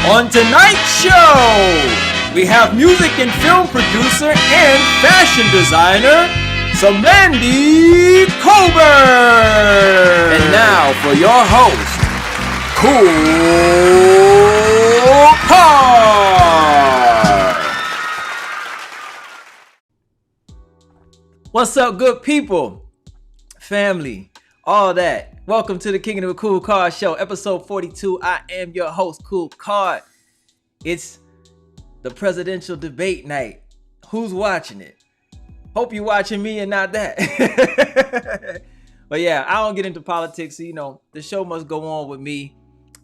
On tonight's show, we have music and film producer and fashion designer Cymande Coburn. And now for your host, KoolKard. What's up, good people, family, all that? Welcome to the Kickin It with KoolKard show, episode 42. I am your host, KoolKard. It's the presidential debate night. Who's watching it? Hope you're watching me and not that. But yeah, I don't get into politics. So, you know, the show must go on with me.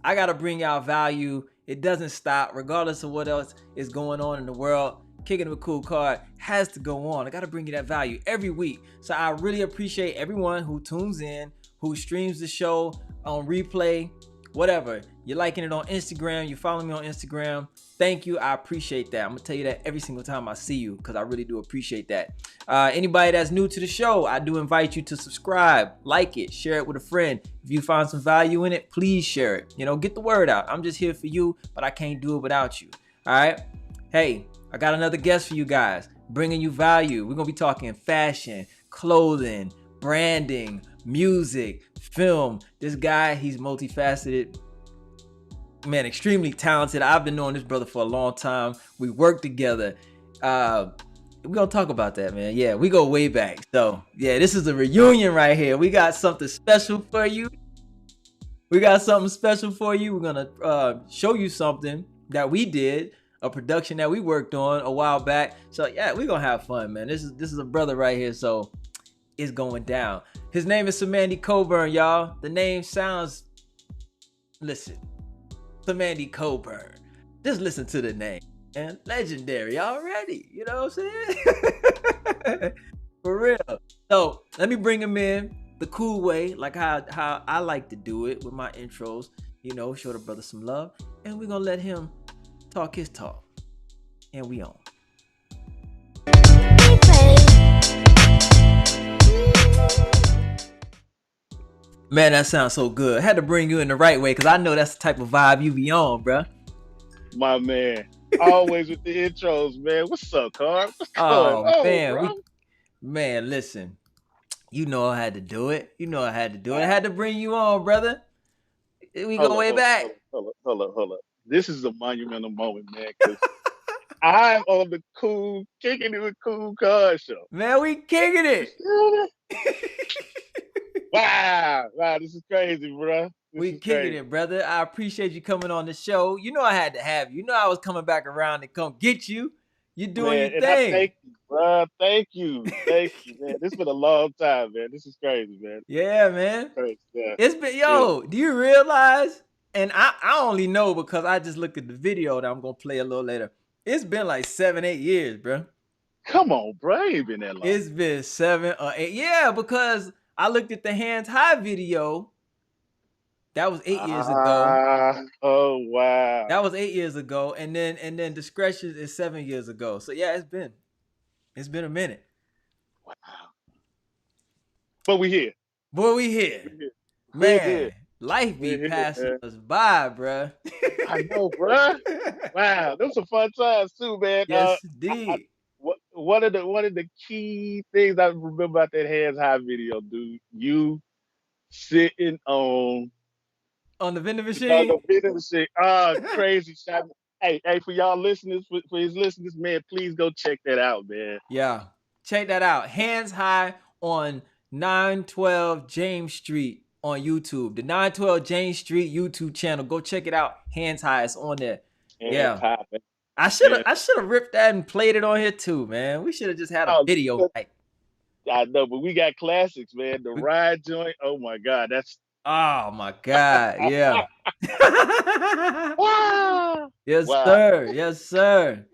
I got to bring y'all value. It doesn't stop, regardless of what else is going on in the world. Kickin It with KoolKard has to go on. I got to bring you that value every week. So I really appreciate everyone who tunes in, who streams the show on replay, whatever. You're liking it on Instagram. You follow me on Instagram. Thank you. I appreciate that. I'm going to tell you that every single time I see you because I really do appreciate that. Anybody that's new to the show, I do invite you to subscribe, like it, share it with a friend. If you find some value in it, please share it. You know, get the word out. I'm just here for you, but I can't do it without you. All right? Hey, I got another guest for you guys, bringing you value. We're going to be talking fashion, clothing, branding, music, film. This guy, he's multifaceted. Man, extremely talented. I've been knowing this brother for a long time. We work together. We're going to talk about that, man. Yeah, we go way back. So, yeah, this is a reunion right here. We got something special for you. We're going to show you something that we did, a production that we worked on a while back. So, yeah, we're going to have fun, man. This is a brother right here, so it's going down. His name is Cymande Coburn, y'all. The name sounds... Listen. Cymande Coburn. Just listen to the name. And legendary already. You know what I'm saying? For real. So let me bring him in the cool way, like how I like to do it with my intros. You know, show the brother some love. And we're going to let him talk his talk. And we on. Man, that sounds so good. I had to bring you in the right way because I know that's the type of vibe you be on, bro. My man. Always with the intros, man. What's up, Card? What's going on, man, bro? Man, listen. You know I had to do it. I had to bring you on, brother. We go way back. Hold up. This is a monumental moment, man, because I'm on the Kickin It with KoolKard show. Man, we kicking it. Wow, this is crazy, bro. We kicking it, brother. I appreciate you coming on the show. You know I had to have you. You know I was coming back around to come get you. You doing your thing. Thank you, bro. Thank you, man. This has been a long time, man. This is crazy, man. Yeah, man. Crazy, yeah. It's been, do you realize? And I only know because I just looked at the video that I'm going to play a little later. It's been like 7-8 years, bro. Come on, bro. It ain't been that long. It's been 7 or 8. Yeah, because I looked at the hands high video. That was 8 years ago. Oh wow. That was 8 years ago. And then Discretion is 7 years ago. So yeah, it's been a minute. Wow. But we here. Boy, we here. Man, life be passing us by, bruh. I know, bruh. Wow, those are fun times too, man. Yes, indeed. One of the key things I remember about that hands high video, dude, you sitting on the vending machine. Crazy shot. Hey, for y'all listeners, for his listeners, man, please go check that out, man. Yeah, check that out. Hands high on 912 James Street on YouTube. The 912 James Street YouTube channel. Go check it out. Hands high, it's on there. Hands high, man. I should have ripped that and played it on here too, man. We should have just had a video night. I know, but we got classics, man. The ride joint. Oh my God, that's. Oh my God, yeah. Yes, wow. sir. Yes, sir.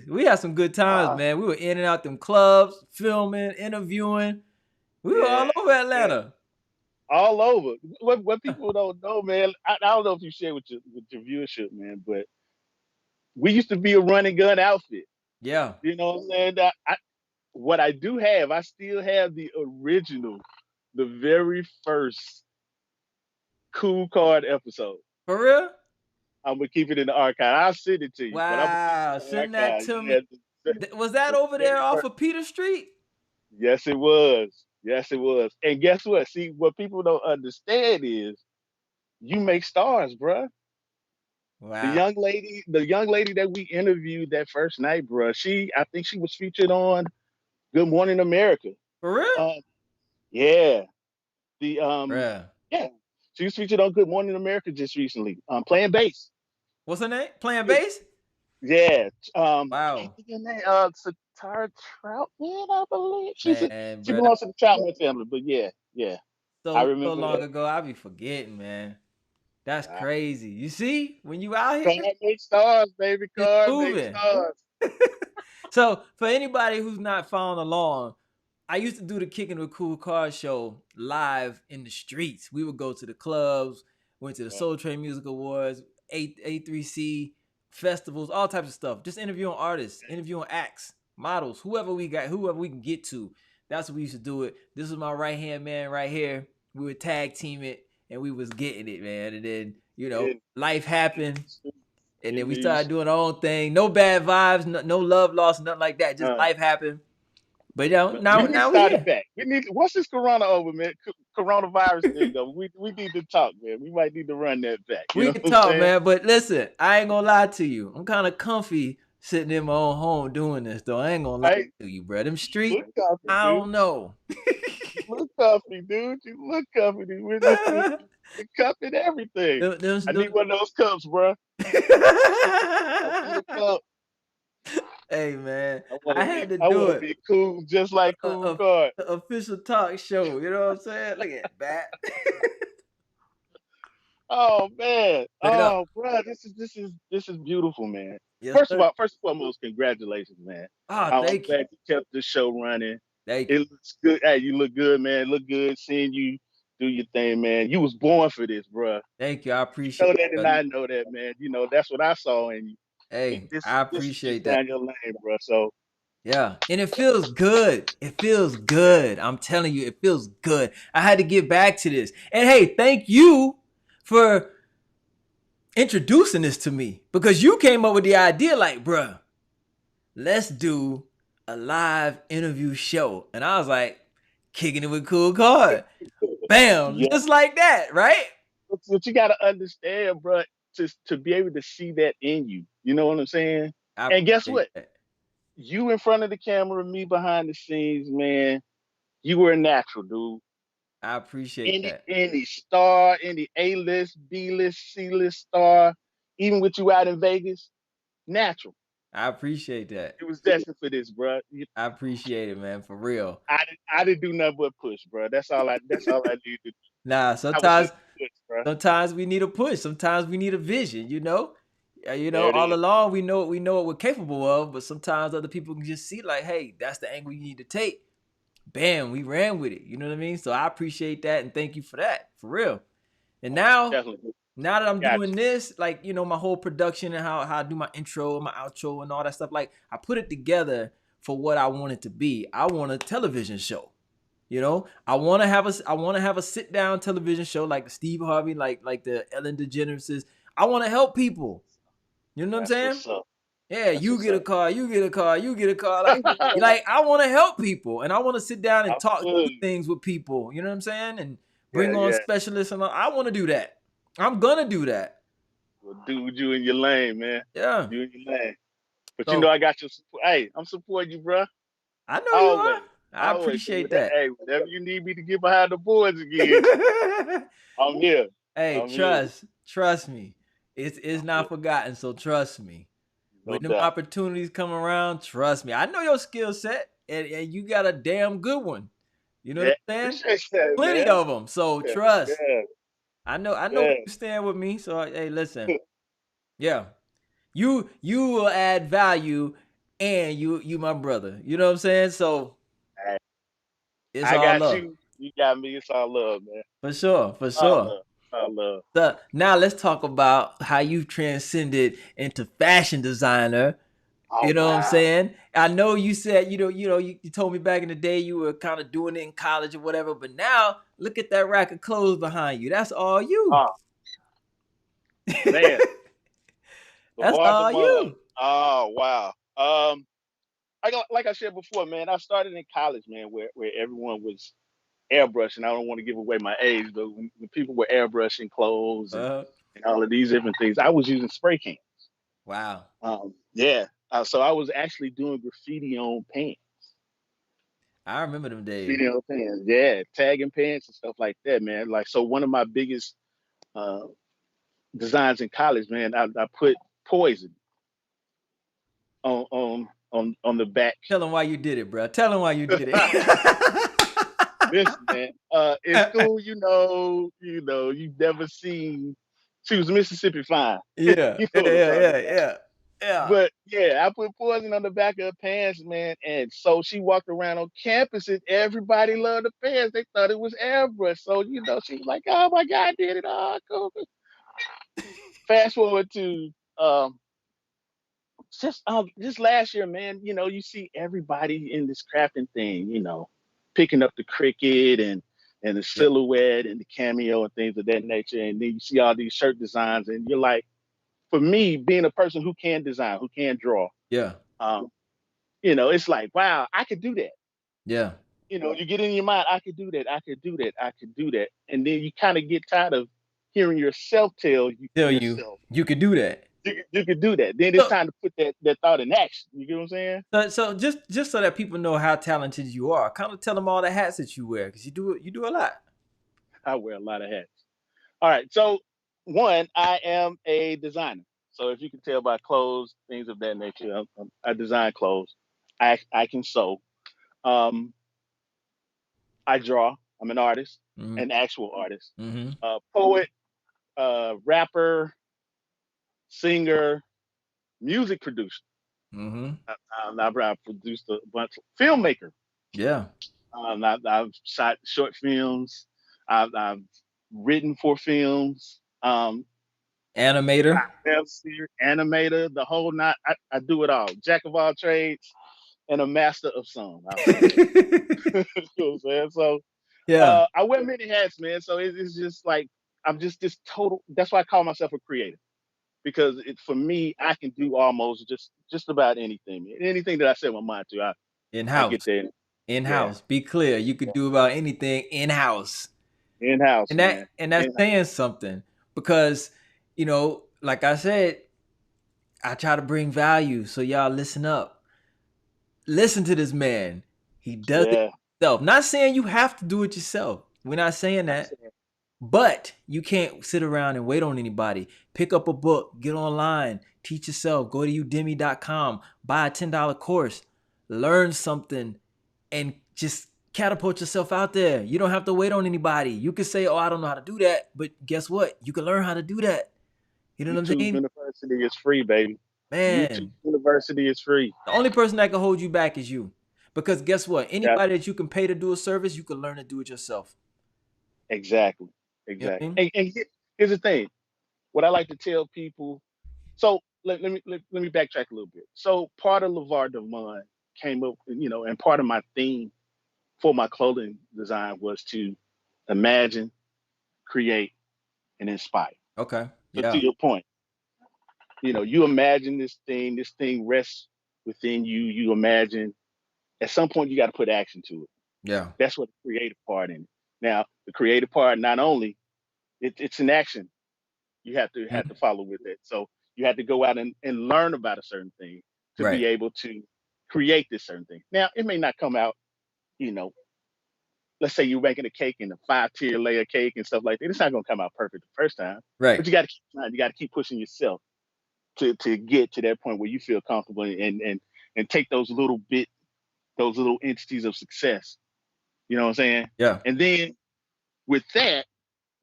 We had some good times, man. We were in and out them clubs, filming, interviewing. We were all over Atlanta. All over. What people don't know, man. I don't know if you share with your viewership, man, but we used to be a run and gun outfit. Yeah. You know what I'm saying? What I do have, I still have the original, the very first KoolKard episode. For real? I'm gonna keep it in the archive. I'll send it to you, but I'm gonna keep it Wow, in the send that archive. to Yeah, me. Was that the over there very off first. of Peter Street? Yes, it was. Yes, it was. And guess what? See, what people don't understand is you make stars, bruh. Wow. The young lady that we interviewed that first night, bruh. I think she was featured on Good Morning America. For real? Um, yeah, the Bruh. yeah, she was featured on Good Morning America just recently. Playing bass. What's her name? Playing bass? Yeah, can't Wow. think of her name. Satara Troutman, I believe. Man, She bro, belongs to the Troutman family, but yeah, yeah, I so remember long that. ago. I be forgetting, man. That's crazy. You see, when you out here, Card make stars, baby. it's Card make moving. stars. So for anybody who's not following along, I used to do the Kickin' It with KoolKard show live in the streets. We would go to the clubs, went to the Soul Train Music Awards, A3C festivals, all types of stuff. Just interviewing artists, interviewing acts, models, whoever we can get to. That's what we used to do it. This is my right hand man right here. We would tag team it, and we was getting it, man. And then In, life happened. And then in we these, started doing our own thing. No bad vibes, no love lost, nothing like that. Just life happened. But but we now need to now we start it here. back. We need once this Corona over, man. Coronavirus thing though. We need to talk, man. We might need to run that back. You We know can what I'm talk, saying? man. But listen, I ain't gonna lie to you. I'm kind of comfy sitting in my own home doing this, though. I ain't gonna lie Right? to you, bro. Them You streets, look comfy, I dude. don't know. You look comfy, dude. You look comfy, dude. With the cup and everything. I need one of those cups, bro. I need a cup. Hey, man, I want I to be. had to I do want to it. be cool, just like KoolKard. Official talk show. You know what I'm saying? Look at that. Oh man. Straight up. Oh, bro. This is beautiful, man. Yes, sir. First and foremost, congratulations, man. Ah, I'm thank you. glad you kept the show running. Thank you. It looks good. Hey, you look good, man. Look good seeing you do your thing, man. You was born for this, bro. Thank you. I You appreciate know it, that, and brother. I know that, man. You know that's what I saw in you. And Hey, this I this is just appreciate that. down your lane, bro. So Yeah. And it feels good. It feels good. I'm telling you, it feels good. I had to get back to this. And hey, thank you for introducing this to me because you came up with the idea like, bruh, let's do a live interview show. And I was like, kicking it with KoolKard. Bam. yeah, Just like that, right? what you gotta understand, bro, to be able to see that in you. You know what I'm saying? I And guess appreciate what? that. You in front of the camera, me behind the scenes, man. You were a natural, dude. I appreciate Any that. any star, any A list, B list, C list star, even with you out in Vegas, natural. I appreciate that. It was destined for this, bro. I appreciate it, man. For real. I didn't do nothing but push, bro. That's all I needed to do. Nah, I was sometimes just push, bro. sometimes we need a push. Sometimes we need a vision, you know? There it All is. along we know what we're capable of, but sometimes other people can just see like, hey, that's the angle you need to take. Bam, we ran with it. You know what I mean? So I appreciate that and thank you for that. For real. And Definitely now that I'm got doing this, like, my whole production and how I do my intro, my outro and all that stuff, like I put it together for what I want it to be. I want a television show. I want to have a sit down television show like the Steve Harvey, like the Ellen DeGeneres. I want to help people. You know what I'm That's saying? what's up. Yeah, That's you what's get a up. car, you get a car, you get a car. Like I want to help people, and I want to sit down and I talk feel through you. things with people. You know what I'm saying? And Yeah, bring on yeah. specialists, and I want to do that. I'm gonna do that. Well, dude, you in your lane, man. Yeah. You in your lane. But you know So I got your support. Hey, I'm supporting you, bro. I know you are. Always. I Always. appreciate that. Hey, whenever you need me to get behind the boards again, I'm here. Hey, I'm here. trust me. It's I'm here. not forgotten. So trust me. No When them doubt. opportunities come around, trust me. I know your skill set, and you got a damn good one. You know Yeah. what I'm saying? Appreciate that, Plenty man. of them. So Yeah. trust. Yeah. I know Yeah. you stand with me. So hey, listen. Yeah, you will add value, and you my brother. You know what I'm saying? So Hey, it's I all got love you. You got me. It's all love, man. for sure, for All sure. love. All love. So now let's talk about how you've transcended into fashion designer. Oh You know what I'm wow. saying? I know you said, you told me back in the day you were kind of doing it in college or whatever, but now look at that rack of clothes behind you. That's all you. Oh man. That's Levar all Demond. you. Oh wow. Like I said before, man. I started in college, man, where everyone was airbrushing. I don't want to give away my age, but when people were airbrushing clothes and all of these different things, I was using spray cans. Wow. Yeah. So I was actually doing graffiti on pants. I remember them days. Graffiti on pants. Yeah, tagging pants and stuff like that, man. Like, so one of my biggest uh, designs in college, man, I put poison on the back. Tell them why you did it, bro. Tell them why you did it. Listen, man. In school, you've never seen. She was Mississippi Fine. Yeah, You know what I'm talking about. yeah. But yeah, I put poison on the back of her pants, man. And so she walked around on campus and everybody loved the pants. They thought it was airbrush. So, she was like, oh my God, I did it. Oh, cool. Fast forward to just last year, man, you see everybody in this crafting thing, picking up the Cricut and the Yeah. silhouette and the cameo and things of that nature. And then you see all these shirt designs, and you're like, for me, being a person who can design, who can draw, Yeah. um, it's like, wow, I could do that. Yeah. You get in your mind, I could do that, I could do that, I could do that. And then you kind of get tired of hearing yourself tell yourself You could do that. you could do that. Then it's time to put that thought in action. You get what I'm saying? So just so that people know how talented you are, kind of tell them all the hats that you wear, because you do a lot. I wear a lot of hats. All right. So one, I am a designer. So if you can tell by clothes, things of that nature, I design clothes. I can sew. Um, I draw. I'm an artist, an actual artist, poet, rapper, singer, music producer. I've produced a bunch of filmmaker. Yeah. I've shot short films. I've written for films. Animator. Animator, the whole night. I do it all. Jack of all trades and a master of some. You know what I'm saying? So Yeah. I wear many hats, man. So it's just like I'm just this total. That's why I call myself a creative, because for me, I can do almost just about anything. Anything that I set my mind to, I In-house. get there. In-house. Be clear. You could do about anything in-house. In-house, man. And that's saying something, because, like I said, I try to bring value. So y'all listen up. Listen to this man. He does it himself. Not saying you have to do it yourself. We're not saying that. But you can't sit around and wait on anybody. Pick up a book, get online, teach yourself, go to udemy.com, buy a $10 course, learn something, and just catapult yourself out there. You don't have to wait on anybody. You can say, oh, I don't know how to do that. But guess what? You can learn how to do that. You know what I'm saying? University is free, baby. Man. YouTube University is free. The only person that can hold you back is you. Because guess what? Anybody that you can pay to do a service, you can learn to do it yourself. Exactly. You know what I mean? And here's the thing. What I like to tell people. So let me backtrack a little bit. So part of Levar Demond came up, and part of my theme for my clothing design was to imagine, create, and inspire. Okay. So to your point, you imagine this thing rests within you. You imagine. At some point, you got to put action to it. Yeah. That's what the creative part in it. Now, the creative part, not only it's an action, you have to follow with it. So you have to go out and learn about a certain thing to be able to create this certain thing. Now, it may not come out, let's say you're making a cake in a 5-tier layer cake and stuff like that. It's not going to come out perfect the first time. Right. But you got to keep trying. You got to keep pushing yourself to get to that point where you feel comfortable and take those little entities of success. You know what I'm saying? Yeah. And then with that,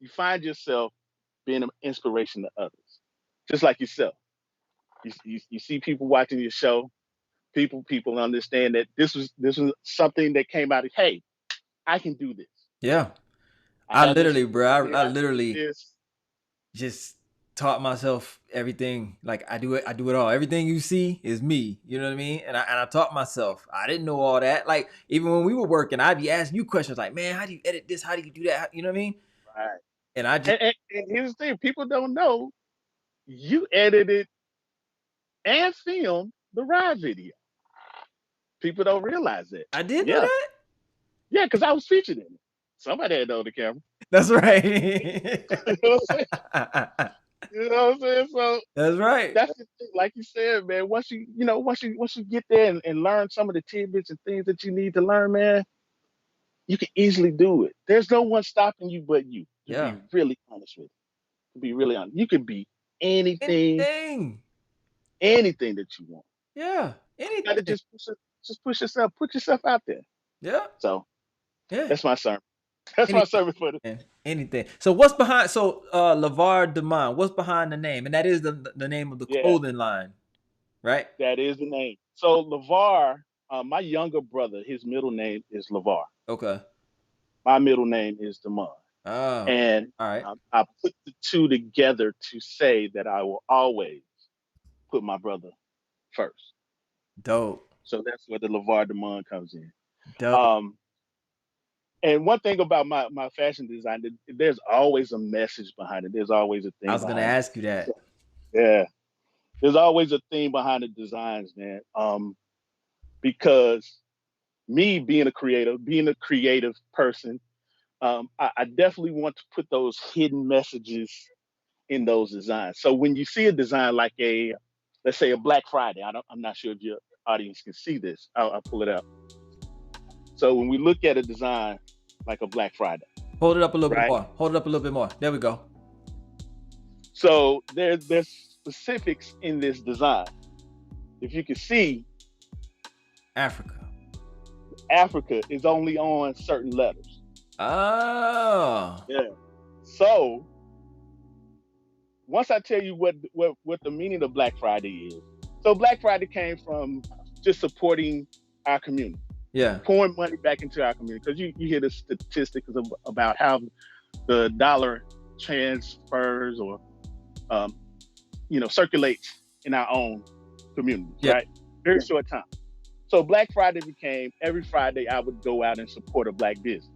you find yourself being an inspiration to others, just like yourself. You see people watching your show. People understand that this was something that came out of, hey, I can do this. Yeah. I literally just taught myself everything. Like I do it all. Everything you see is me. You know what I mean? And I taught myself. I didn't know all that. Like even when we were working, I'd be asking you questions like, man, how do you edit this? How do you do that? You know what I mean? Right. And I just and here's the thing, people don't know you edited and filmed the ride video. People don't realize that. I did know Yeah, that. yeah, because I was featured in it. Somebody had to hold the camera. That's right. You know what I'm saying? You know what I'm saying? So That's right. that's the thing. Like you said, man. Once you get there and learn some of the tidbits and things that you need to learn, man, you can easily do it. There's no one stopping you but you. To Yeah. be really honest with you, to be really honest, you can be anything, Anything. anything that you want. Yeah. You got to Anything. just push yourself, put yourself out there. Yeah. So Yeah. that's my sermon. That's my sermon for the Anything. So what's behind? So Levar Demond. What's behind the name? And that is the name of the yeah. clothing line, right? That is the name. So Levar, my younger brother, his middle name is Levar. Okay. My middle name is Demond. Oh. And All right. I put the two together to say that I will always put my brother first. Dope. So that's where the Levar Demond comes in. Dope. And one thing about my fashion design, there's always a message behind it. There's always a thing. I was gonna ask you that. Yeah. There's always a theme behind the designs, man. Because me being a creative person, I definitely want to put those hidden messages in those designs. So when you see a design like let's say a Black Friday, I'm not sure if your audience can see this. I'll pull it up. So when we look at a design like a Black Friday, Hold it up a little bit more. Hold it up a little bit more. There we go. So there's specifics in this design. If you can see, Africa is only on certain letters. Oh. Yeah. So once I tell you what the meaning of Black Friday is, so Black Friday came from just supporting our community. Yeah. Pouring money back into our community. Because you hear the statistics about how the dollar transfers or circulates in our own community, right? Very short time. So Black Friday became every Friday I would go out and support a Black business.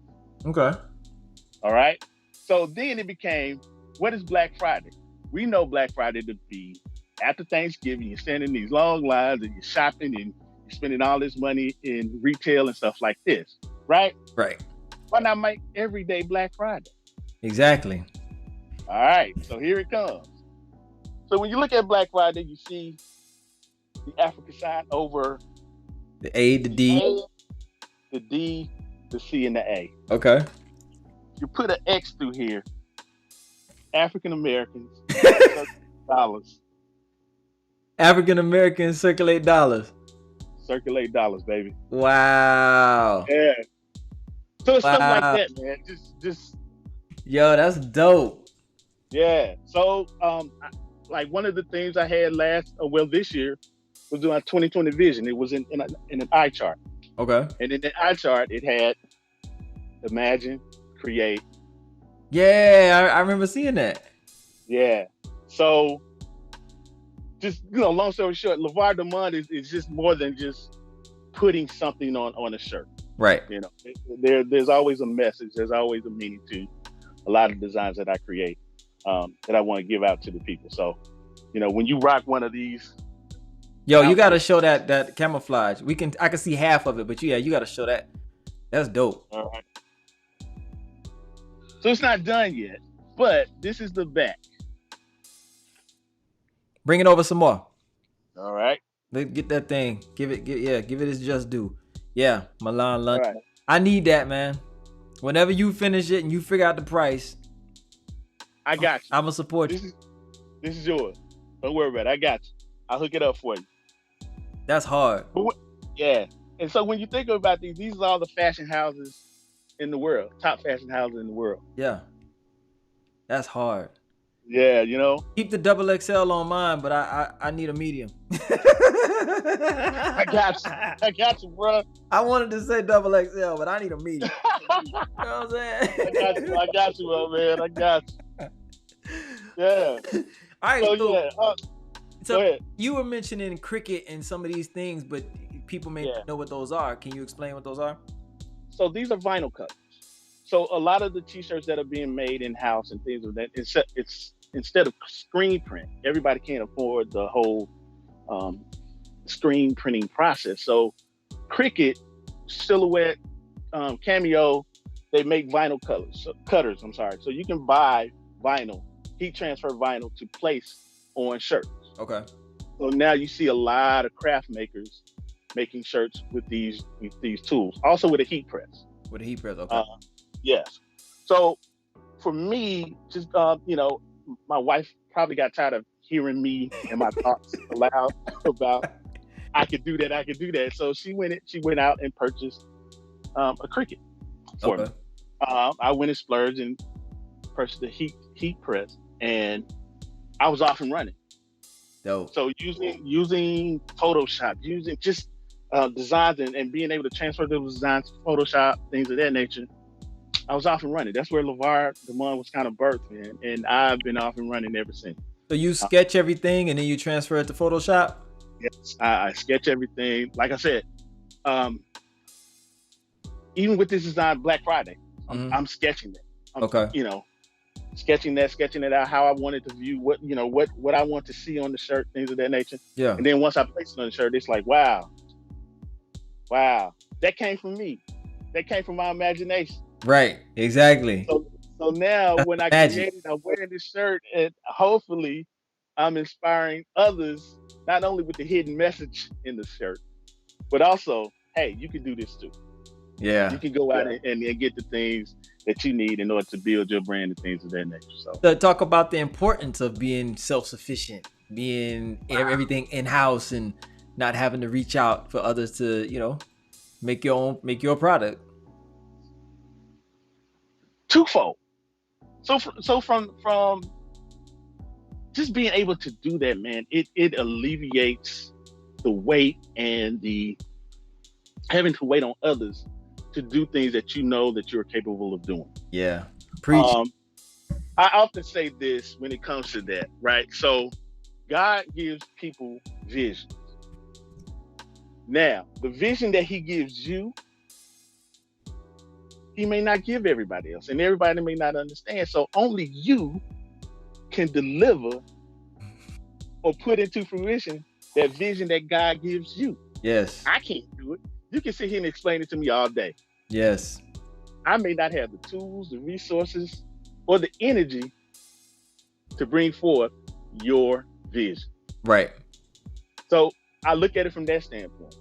Okay. All right. So then it became, what is Black Friday? We know Black Friday to be after Thanksgiving, you're standing in these long lines and you're shopping and you're spending all this money in retail and stuff like this, right? Right. Why not make every day Black Friday? Exactly. All right. So here it comes. So when you look at Black Friday, you see the Africa side over the A, the D, the D, the C, and the A. Okay. You put an X through here. African Americans dollars. African Americans circulate dollars. Circulate dollars, baby. Wow. Yeah. So it's stuff like that, man. Just. Yo, that's dope. Yeah. So, like one of the things I had this year was doing a 2020 vision. It was in an eye chart. Okay. And in the eye chart, it had imagine, create. Yeah, I remember seeing that. Yeah. So, just long story short, Levar Demond is just more than just putting something on a shirt. Right. There's always a message. There's always a meaning to a lot of designs that I create that I want to give out to the people. So, when you rock one of these. Yo, you got to show that camouflage. I can see half of it, but yeah, you got to show that. That's dope. All right. So it's not done yet, but this is the back. Bring it over some more. All right. Get that thing. Give it its just due. Yeah, Milan Lunch. Right. I need that, man. Whenever you finish it and you figure out the price, I got you. I'm gonna support you. This is yours. Don't worry about it. I got you. I'll hook it up for you. That's hard. Yeah. And so when you think about these are all the fashion houses in the world, top fashion houses in the world. Yeah. That's hard. Yeah, Keep the XXL on mine, but I need a medium. I got you, bro. I wanted to say XXL, but I need a medium. You know what I'm saying? I got you, bro, man. I got you. Yeah. All right. So go ahead. You were mentioning cricket and some of these things, but people may not know what those are. Can you explain what those are? So these are vinyl cutters. So a lot of the t-shirts that are being made in-house and things of that, it's instead of screen print, everybody can't afford the whole um, screen printing process. So Cricut, Silhouette, Cameo, they make vinyl cutters. I'm sorry. So you can buy vinyl, heat transfer vinyl to place on shirts. Okay. So now you see a lot of craft makers making shirts with these tools. Also with a heat press. With a heat press. Okay. Yes. So for me, just my wife probably got tired of hearing me and my thoughts aloud about I could do that. So she went out and purchased a Cricut for me. I went and splurged and purchased the heat press, and I was off and running. Dope. So using Photoshop, using just designs and being able to transfer those designs to Photoshop, things of that nature, I was off and running. That's where Levar Demond was kind of birthed, man. And I've been off and running ever since. So you sketch everything and then you transfer it to Photoshop? Yes, I sketch everything. Like I said, even with this design Black Friday, I'm sketching it. Sketching it out, how I wanted to view what I want to see on the shirt, things of that nature. Yeah. And then once I place it on the shirt, it's like, wow, that came from me. That came from my imagination. Right. Exactly. So now when I created, I'm wearing this shirt, and hopefully I'm inspiring others, not only with the hidden message in the shirt, but also, hey, you can do this too. Yeah. You can go out and get the things that you need in order to build your brand and things of that nature. So talk about the importance of being self-sufficient, being everything in-house and not having to reach out for others to, make your product. Twofold. So from just being able to do that, man, it alleviates the weight and the having to wait on others to do things that you know that you're capable of doing. Yeah. Preach. I often say this when it comes to that, right? So God gives people visions. Now, the vision that he gives you, he may not give everybody else, and everybody may not understand. So only you can deliver or put into fruition that vision that God gives you. Yes. I can't do it. You can sit here and explain it to me all day. Yes. I may not have the tools, the resources, or the energy to bring forth your vision. Right. So I look at it from that standpoint.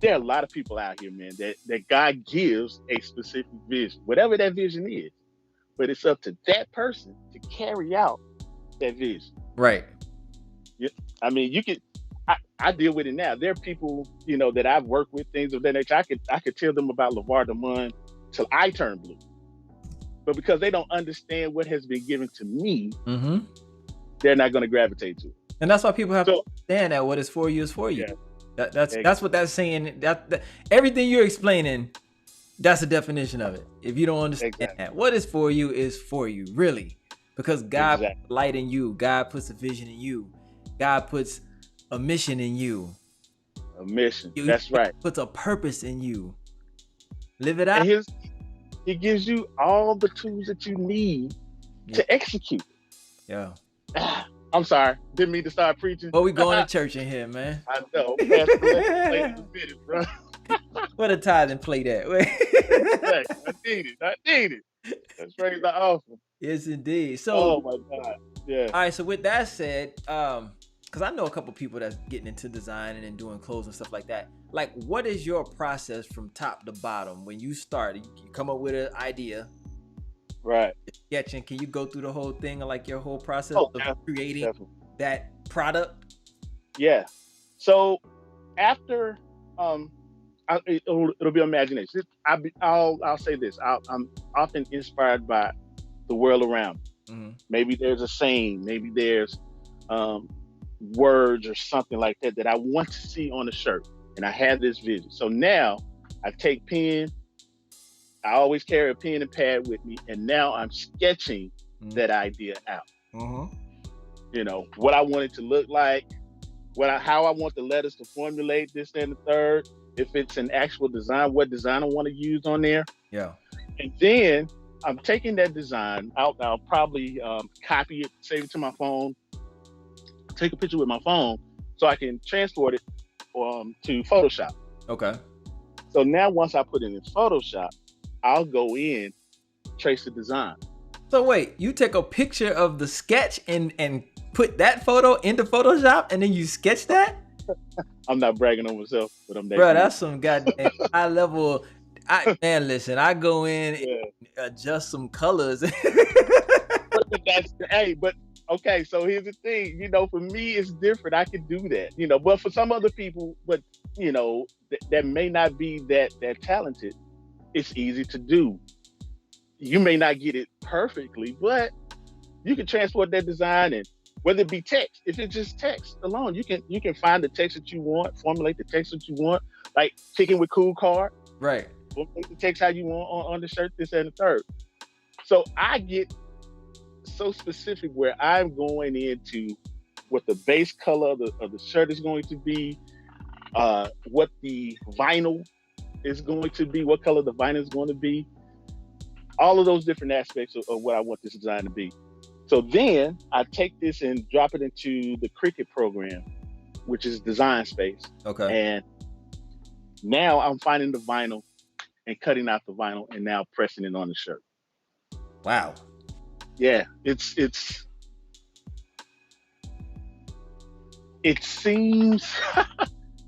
There are a lot of people out here, man, that God gives a specific vision, whatever that vision is. But it's up to that person to carry out that vision. Right. Yeah. I mean, I deal with it now. There are people, that I've worked with, things of that nature. I could tell them about Levar Demond till I turn blue. But because they don't understand what has been given to me, they're not going to gravitate to it. And that's why people have to understand that what is for you is for you. Yeah. That's what that's saying. That everything you're explaining, that's the definition of it. If you don't understand that, what is for you is for you, really. Because God puts light in you. God puts a vision in you. God puts a mission in you. A mission. That's right. Puts a purpose in you. Live it out. And he gives you all the tools that you need to execute. Yeah. I'm sorry. Didn't mean to start preaching. Well, we going to church in here, man. I know. Pastor, let's play this, bro. What a tithe and play that. I need it. That's right. Awesome. Yes, indeed. So, oh my God. Yeah. All right. So with that said, because I know a couple people that's getting into designing and doing clothes and stuff like that. Like, what is your process from top to bottom when you start? You come up with an idea. Right. Sketching. Can you go through the whole thing, like your whole process of creating that product? Yeah. So after, it'll be imagination. I'll say this. I'm often inspired by the world around me. Maybe there's a saying. Maybe there's words or something like that I want to see on a shirt, and I have this vision. So now I take pen. I always carry a pen and pad with me, and now I'm sketching that idea out. What I want it to look like, how I want the letters to formulate this and the third. If it's an actual design, what design I want to use on there. Yeah. And then I'm taking that design out. I'll probably copy it, save it to my phone, take a picture with my phone so I can transport it to Photoshop. Okay. So now once I put it in Photoshop, I'll go in, trace the design. So wait, you take a picture of the sketch and put that photo into Photoshop and then you sketch that? I'm not bragging on myself, but I'm that Bro, good. that's some goddamn high level. Man, listen, I go in and adjust some colors. But okay, so here's the thing, for me it's different. I can do that, but for some other people, that may not be that talented, it's easy to do. You may not get it perfectly, but you can transport that design, and whether it be text, if it's just text alone, you can find the text that you want, formulate the text that you want, like Kickin with KoolKard. Right. Formulate the text how you want on the shirt, this and the third. So I get so specific where I'm going into what the base color of the shirt is going to be, what the vinyl is going to be, what color the vinyl is going to be, all of those different aspects of what I want this design to be. So then I take this and drop it into the Cricut program, which is Design Space. Okay. And now I'm finding the vinyl and cutting out the vinyl and now pressing it on the shirt. Wow. Yeah, it seems,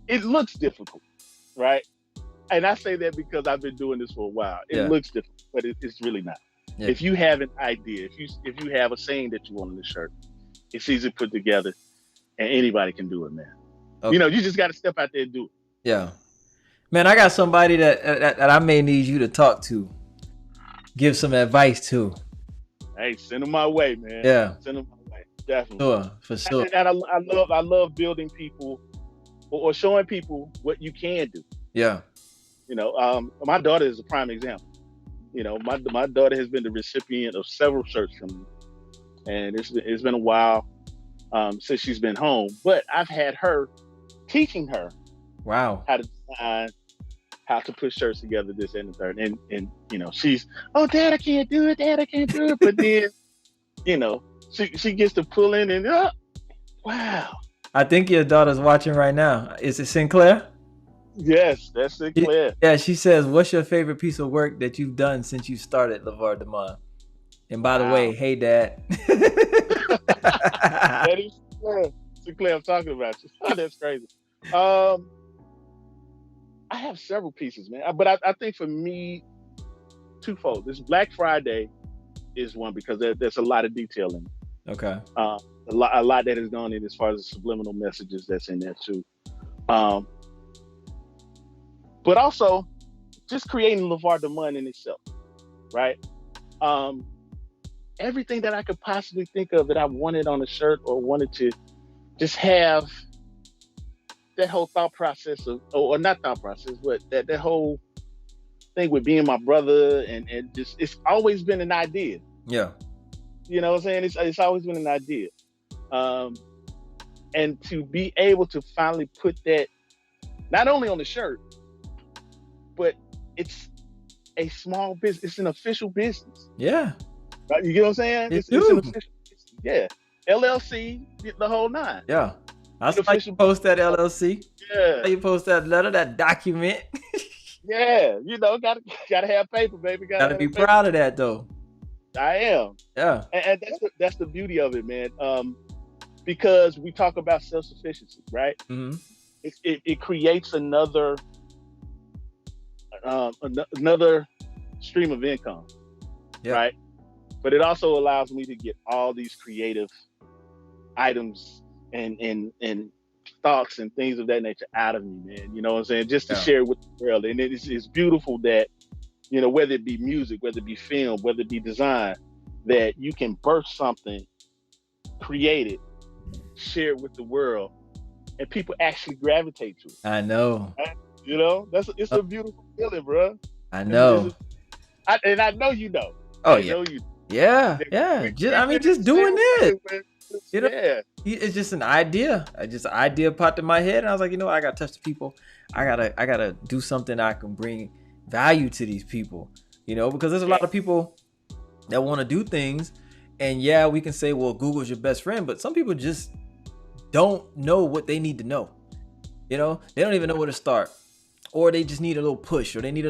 it looks difficult, right? And I say that because I've been doing this for a while. It looks difficult, but it's really not. Yeah. If you have an idea, if you have a saying that you want on the shirt, it's easy to put together, and anybody can do it, man. Okay. You just got to step out there and do it. Yeah, man, I got somebody that I may need you to talk to, give some advice to. Hey, send them my way, man. Yeah, send them my way, definitely. For sure. And I love building people or showing people what you can do. Yeah. My daughter is a prime example. My daughter has been the recipient of several shirts from me, and it's been a while since she's been home. But I've had her teaching her, wow, how to design, how to put shirts together, this and the third. And she's, oh, Dad, I can't do it. Dad, I can't do it. But then, she gets to pull in and wow. I think your daughter's watching right now. Is it Sinclair? Yes, that's Sinclair. Yeah, she says, what's your favorite piece of work that you've done since you started Levar Demond? And by the way, hey, Dad. That is Sinclair, I'm talking about you. That's crazy. I have several pieces, man. But I think for me, twofold. This Black Friday is one because there's a lot of detail in it. Okay. A lot that has gone in as far as the subliminal messages that's in there too. But also just creating Levar Demond in itself, right? Everything that I could possibly think of that I wanted on a shirt or wanted to just have that whole thought process or not thought process, but that whole thing with being my brother and just, it's always been an idea. Yeah. You know what I'm saying? It's always been an idea. And to be able to finally put that not only on the shirt, but it's a small business. It's an official business. Yeah. Right? You get what I'm saying? It's an official business. Yeah. LLC, the whole nine. Yeah. That's why you post that LLC. Yeah. You post that letter, that document. Yeah. Gotta have paper, baby. Gotta be proud of that, though. I am. Yeah. And that's the beauty of it, man. Because we talk about self-sufficiency, right? Mm-hmm. It creates another stream of income, right? But it also allows me to get all these creative items and thoughts and things of that nature out of me, man. You know what I'm saying? Just to share it with the world. And it's beautiful that, whether it be music, whether it be film, whether it be design, that you can birth something, create it, share it with the world, and people actually gravitate to it. I know. Right? It's a beautiful feeling, bro. I know. And I know you know. Oh, yeah. Yeah. Just doing it. It's just an idea. Just an idea popped in my head, and I was like, I gotta touch the people. I gotta do something I can bring value to these people. Because there's a lot of people that want to do things, and we can say, well, Google's your best friend, but some people just don't know what they need to know. You know, they don't even know where to start, or they just need a little push, or they need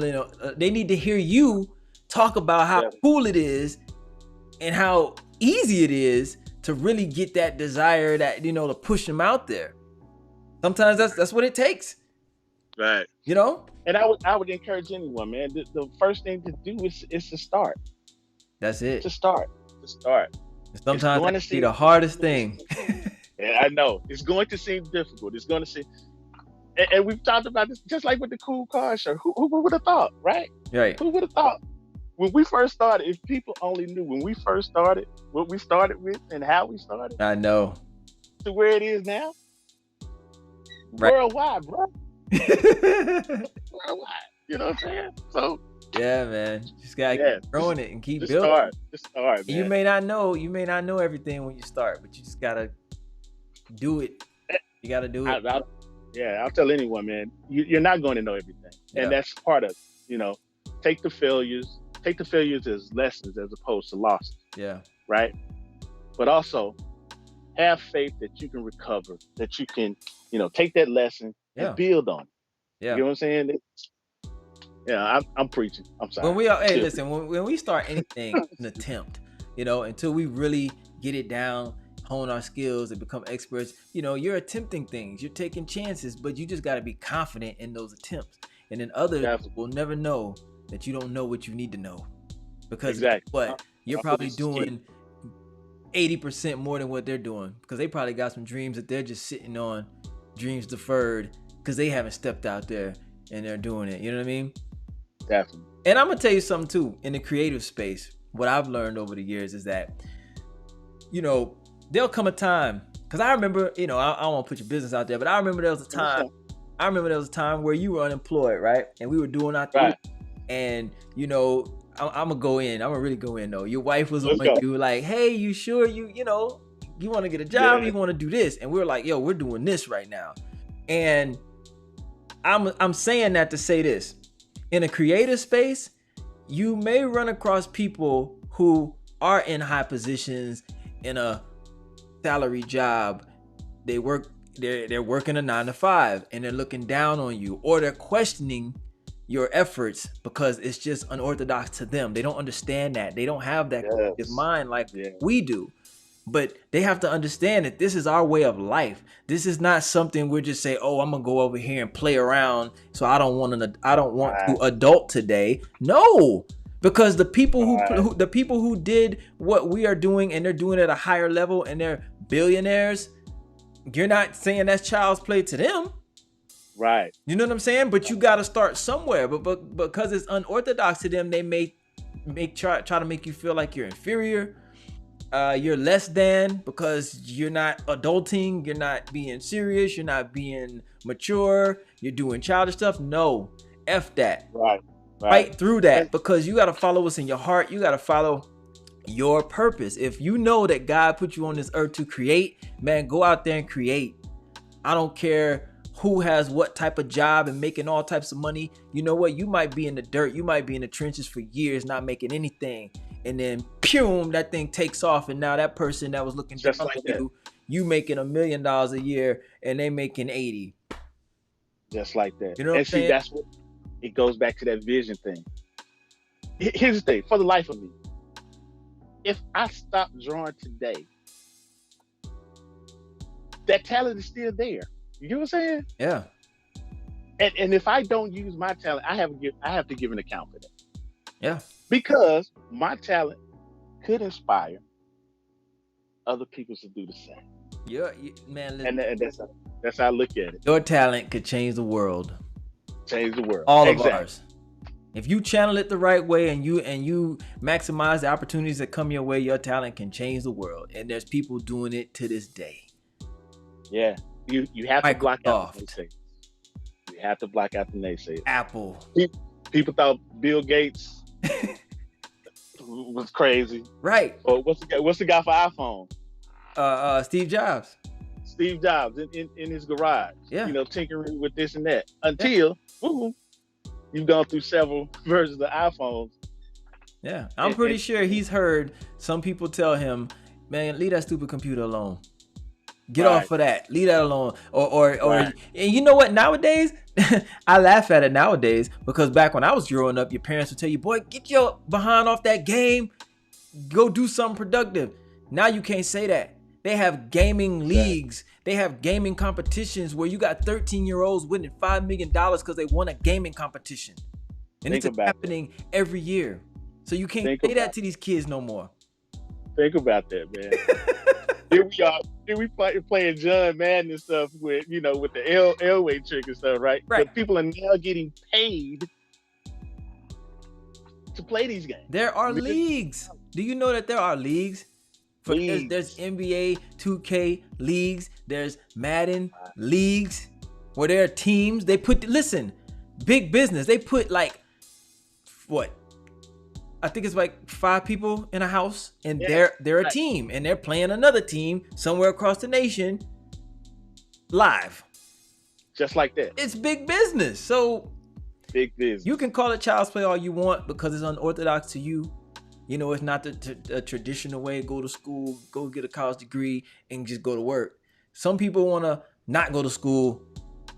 they need to hear you talk about how cool it is and how easy it is to really get that desire, that, you know, to push them out there. Sometimes that's what it takes. Right. You know? And I would encourage anyone, man. The first thing to do is to start. That's it. To start. Sometimes that's the hardest thing. Yeah, I know. It's going to seem difficult. It's going to seem, and we've talked about this just like with the KoolKard show. Who would have thought, right? Right. Who would have thought? When we first started, if people only knew when we first started, what we started with and how we started. I know. To where it is now. Right. Worldwide, bro. Worldwide. You know what I'm saying? So yeah, man. Just gotta keep growing it and keep building. Just start, man. You may not know everything when you start, but you just gotta do it. You gotta do it. I'll tell anyone, man, you're not going to know everything. And that's part of it. You know, take the failures as lessons as opposed to losses. Yeah. Right? But also have faith that you can recover, that you can, you know, take that lesson and build on it. Yeah. You know what I'm saying? I'm preaching. I'm sorry. When we start anything, an attempt, you know, until we really get it down, hone our skills and become experts, you know, you're attempting things, you're taking chances, but you just got to be confident in those attempts. And then others will never know that you don't know what you need to know, because you're probably doing 80% more than what they're doing, because they probably got some dreams that they're just sitting on, dreams deferred, because they haven't stepped out there and they're doing it. You know what I mean? Definitely. And I'm gonna tell you something too. In the creative space, what I've learned over the years is that, you know, there'll come a time, because I remember, you know, I don't want to put your business out there, but I remember there was a time where you were unemployed, right? And we were doing our thing. And, you know, I'm gonna really go in though. Your wife was on you like, hey, you sure you know, you want to get a job, you want to do this? And we were like, yo, we're doing this right now. And I'm saying that to say this. In a creative space, you may run across people who are in high positions in a salary job. They're working a 9-to-5 and they're looking down on you, or they're questioning your efforts because it's just unorthodox to them. They don't understand that. They don't have that creative mind like we do. But they have to understand that this is our way of life. This is not something we're just say, oh, I'm gonna go over here and play around, so I don't want to adult today. No, because the people who did what we are doing, and they're doing it at a higher level, and they're billionaires. You're not saying that's child's play to them. Right. You know what I'm saying? But you got to start somewhere. But because it's unorthodox to them, they may try to make you feel like you're inferior. You're less than, because you're not adulting, you're not being serious, you're not being mature, you're doing childish stuff. No, F that. Right. Fight through that, because you got to follow what's in your heart. You got to follow your purpose. If you know that God put you on this earth to create, man, go out there and create. I don't care who has what type of job and making all types of money. You know what? You might be in the dirt. You might be in the trenches for years, not making anything. And then, boom, that thing takes off. And now that person that was looking down on you making $1 million a year, and they making 80. Just like that. You know what I'm saying? That's what it goes back to, that vision thing. Here's the thing, for the life of me, if I stop drawing today, that talent is still there. You know what I'm saying? Yeah. And if I don't use my talent, I have to give an account for that. Yeah. Because my talent could inspire other people to do the same. Man, and that's how I look at it. Your talent could change the world. Change the world. All of ours. If you channel it the right way and you maximize the opportunities that come your way, your talent can change the world. And there's people doing it to this day. Yeah. You have to block out the Microsoft. naysayers. You have to block out the naysayers. Apple. People thought Bill Gates was crazy. Right. Or what's the guy for iPhone? Steve Jobs. Steve Jobs in his garage. Yeah. You know, tinkering with this and that. Until you've gone through several versions of iPhones. Yeah. I'm pretty sure he's heard some people tell him, man, leave that stupid computer alone. Get Right. off of that. Leave that alone. Or Right. and you know what? Nowadays, I laugh at it nowadays because back when I was growing up, your parents would tell you, boy, get your behind off that game. Go do something productive. Now you can't say that. They have gaming leagues. They have gaming competitions where you got 13-year-olds winning $5 million because they won a gaming competition. And Think it's about happening every year. So you can't Think say that about to these kids no more. Think about that, man. Here we playing John Madden and stuff with with the Elway trick and stuff, right? Right. But people are now getting paid to play these games. There are leagues. Do you know that there are leagues? There's NBA 2K leagues. There's Madden leagues where there are teams. They put, listen, big business. They put like, what? I think it's like 5 people in a house, and they're a team, and they're playing another team somewhere across the nation live. Just like that. It's big business. So Big business. you can call it child's play all you want because it's unorthodox to you. You know, it's not the traditional way. Go to school, go get a college degree, and just go to work. Some people want to not go to school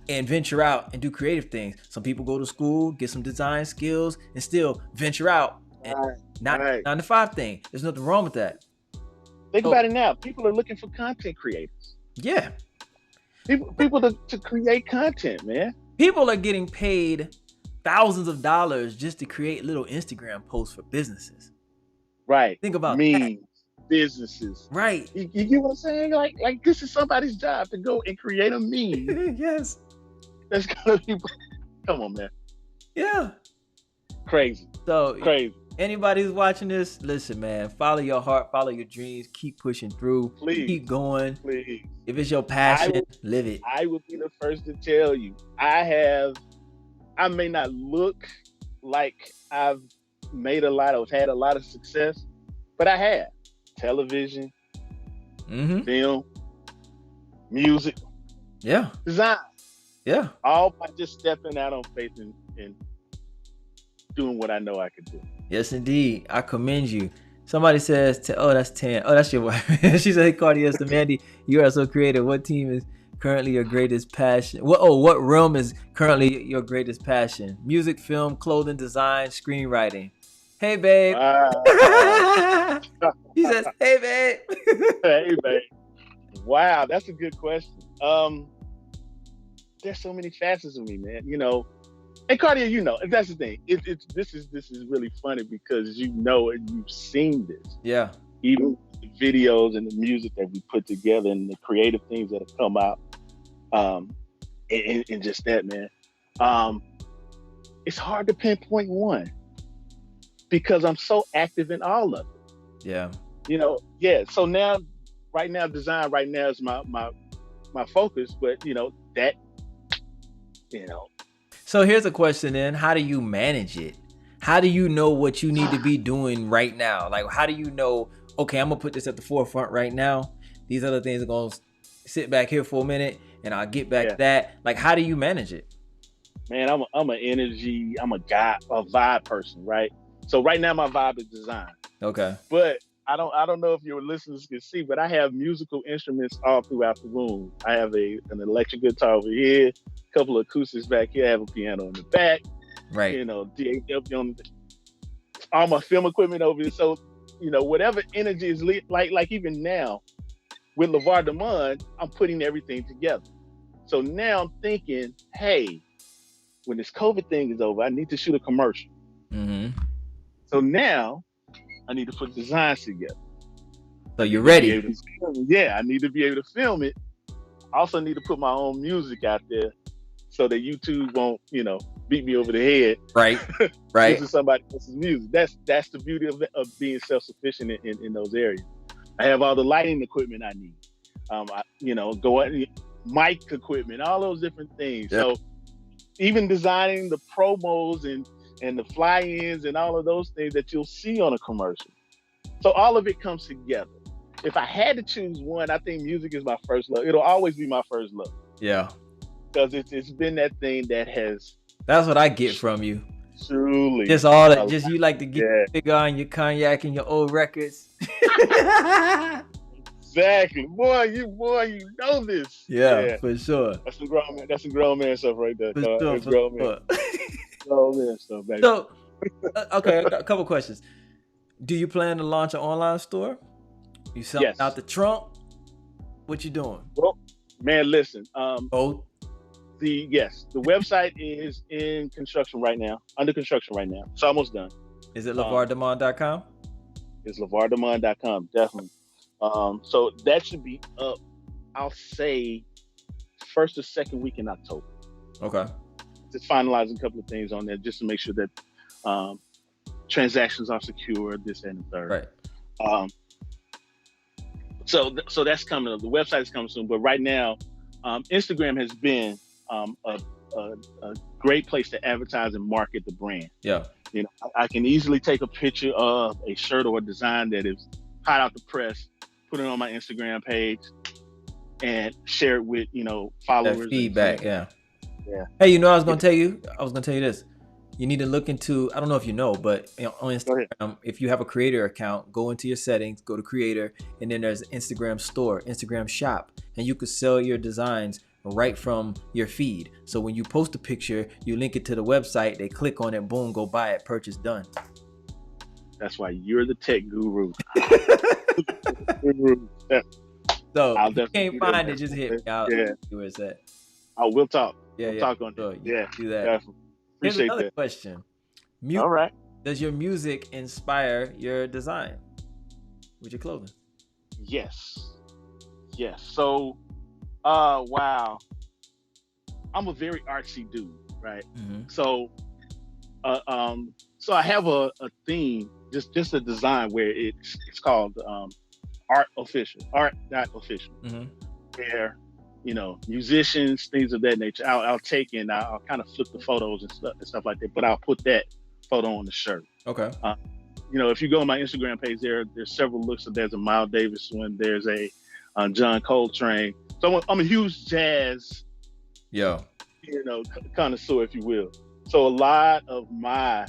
and venture out and do creative things. Some people go to school, get some design skills, and still venture out. And not 9 to 5 thing. There's nothing wrong with that. Think about it now. People are looking for content creators. Yeah. People to create content, man. People are getting paid thousands of dollars just to create little Instagram posts for businesses. Right. Think about memes, that. Businesses. Right. You get what I'm saying? Like this is somebody's job to go and create a meme. Yes. That's gonna be. Come on, man. Yeah. Crazy. So Crazy. Anybody who's watching this, listen, man, follow your heart, follow your dreams, keep pushing through, Please. keep going. Please. If it's your passion, live it. I will be the first to tell you, I may not look like I've had a lot of success, but I have. Television, film, music, design. Yeah. All by just stepping out on faith and doing what I know I can do. Yes, indeed. I commend you. Somebody says, oh, that's Tan. Oh, that's your wife. She said, hey, Cardi, yes, Cymande, you are so creative. What team is currently your greatest passion? What realm is currently your greatest passion? Music, film, clothing, design, screenwriting. Hey, babe. She says, hey, babe. Hey, babe. Wow, that's a good question. There's so many facets of me, man. And Cardi, that's the thing. This is really funny because and you've seen this. Yeah. Even the videos and the music that we put together and the creative things that have come out, and just that, man. It's hard to pinpoint one because I'm so active in all of it. Yeah. So now, right now, design right now is my focus, but that. So here's a question then. How do you manage it? How do you know what you need to be doing right now? Like, how do you know, okay, I'm going to put this at the forefront right now. These other things are going to sit back here for a minute and I'll get back to that. Like, how do you manage it? Man, I'm an energy, I'm a vibe person, right? So right now my vibe is design. Okay. But I don't know if your listeners can see, but I have musical instruments all throughout the room. I have an electric guitar over here, a couple of acoustics back here. I have a piano in the back. Right. DAW on all my film equipment over here. So, whatever energy is like even now with Levar Demond, I'm putting everything together. So now I'm thinking, hey, when this COVID thing is over, I need to shoot a commercial. Mm-hmm. So now I need to put designs together. So you're ready. I need to be able to film it. I also need to put my own music out there so that YouTube won't, beat me over the head. Right. Right. This is somebody else's music. That's the beauty of being self-sufficient in those areas. I have all the lighting equipment I need. Mic equipment, all those different things. Yep. So even designing the promos and the fly-ins and all of those things that you'll see on a commercial. So all of it comes together. If I had to choose one, I think music is my first love. It'll always be my first love. Yeah. Because it's been that thing that has... That's what I get from you. Truly. Just all that. Just you like to get your figure on your cognac and your old records. Exactly. Boy, you know this. Yeah, for sure. That's some grown man. That's some grown man stuff right there. For sure, It's for grown man. sure. Grown man stuff, baby. So, okay, a couple questions. Do you plan to launch an online store? You selling Yes. out the trunk? What you doing? Well, man, listen. Both. The website is in construction right now. Under construction right now. It's almost done. Is it LevarDemond.com? It's LevarDemond.com, definitely. So that should be up, I'll say, first or second week in October. Okay. Just finalizing a couple of things on there just to make sure that transactions are secure, this and the third. Right. So that's coming up. The website is coming soon, but right now, Instagram has been a great place to advertise and market the brand. Yeah. You know, I can easily take a picture of a shirt or a design that is hot out the press, put it on my Instagram page, and share it with, followers. That feedback, yeah. Hey, I was gonna tell you this. You need to look into, I don't know if you know, but on Instagram, if you have a creator account, go into your settings, go to creator, and then there's Instagram store, Instagram shop, and you could sell your designs right from your feed. So when you post a picture, you link it to the website, they click on it, boom, go buy it, purchase done. That's why you're the tech guru. So if you can't find it, just hit me out. Yeah. See where it's at. Oh, we'll talk. We'll talk on sure. it. Yeah, do that. Definitely. Here's Appreciate another that. question. All right. Does your music inspire your design with your clothing? Yes. So, wow. I'm a very artsy dude, right? Mm-hmm. So I have a theme, just a design where it's called art.official, Mm-hmm. where musicians, things of that nature. I'll take and I'll kind of flip the photos and stuff like that, but I'll put that photo on the shirt. Okay. If you go on my Instagram page, there's several looks. So there's a Miles Davis one. There's a John Coltrane. So I'm a huge jazz, connoisseur, if you will. So a lot of my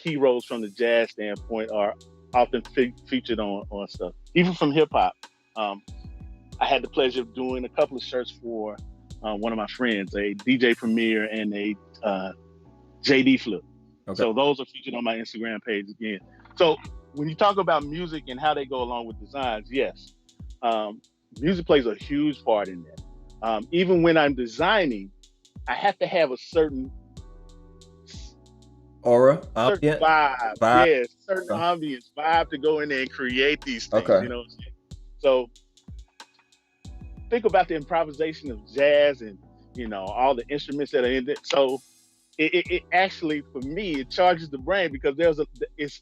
heroes from the jazz standpoint are often featured on stuff, even from hip hop. I had the pleasure of doing a couple of shirts for one of my friends, a DJ Premier and a JD Flip. Okay. So those are featured on my Instagram page again. So when you talk about music and how they go along with designs, yes, music plays a huge part in that. Even when I'm designing, I have to have a certain aura, certain vibe. Yeah, certain ambience, vibe to go in there and create these things. Okay. You know what I'm saying? So think about the improvisation of jazz and all the instruments that are in it. So it actually, for me, it charges the brain because it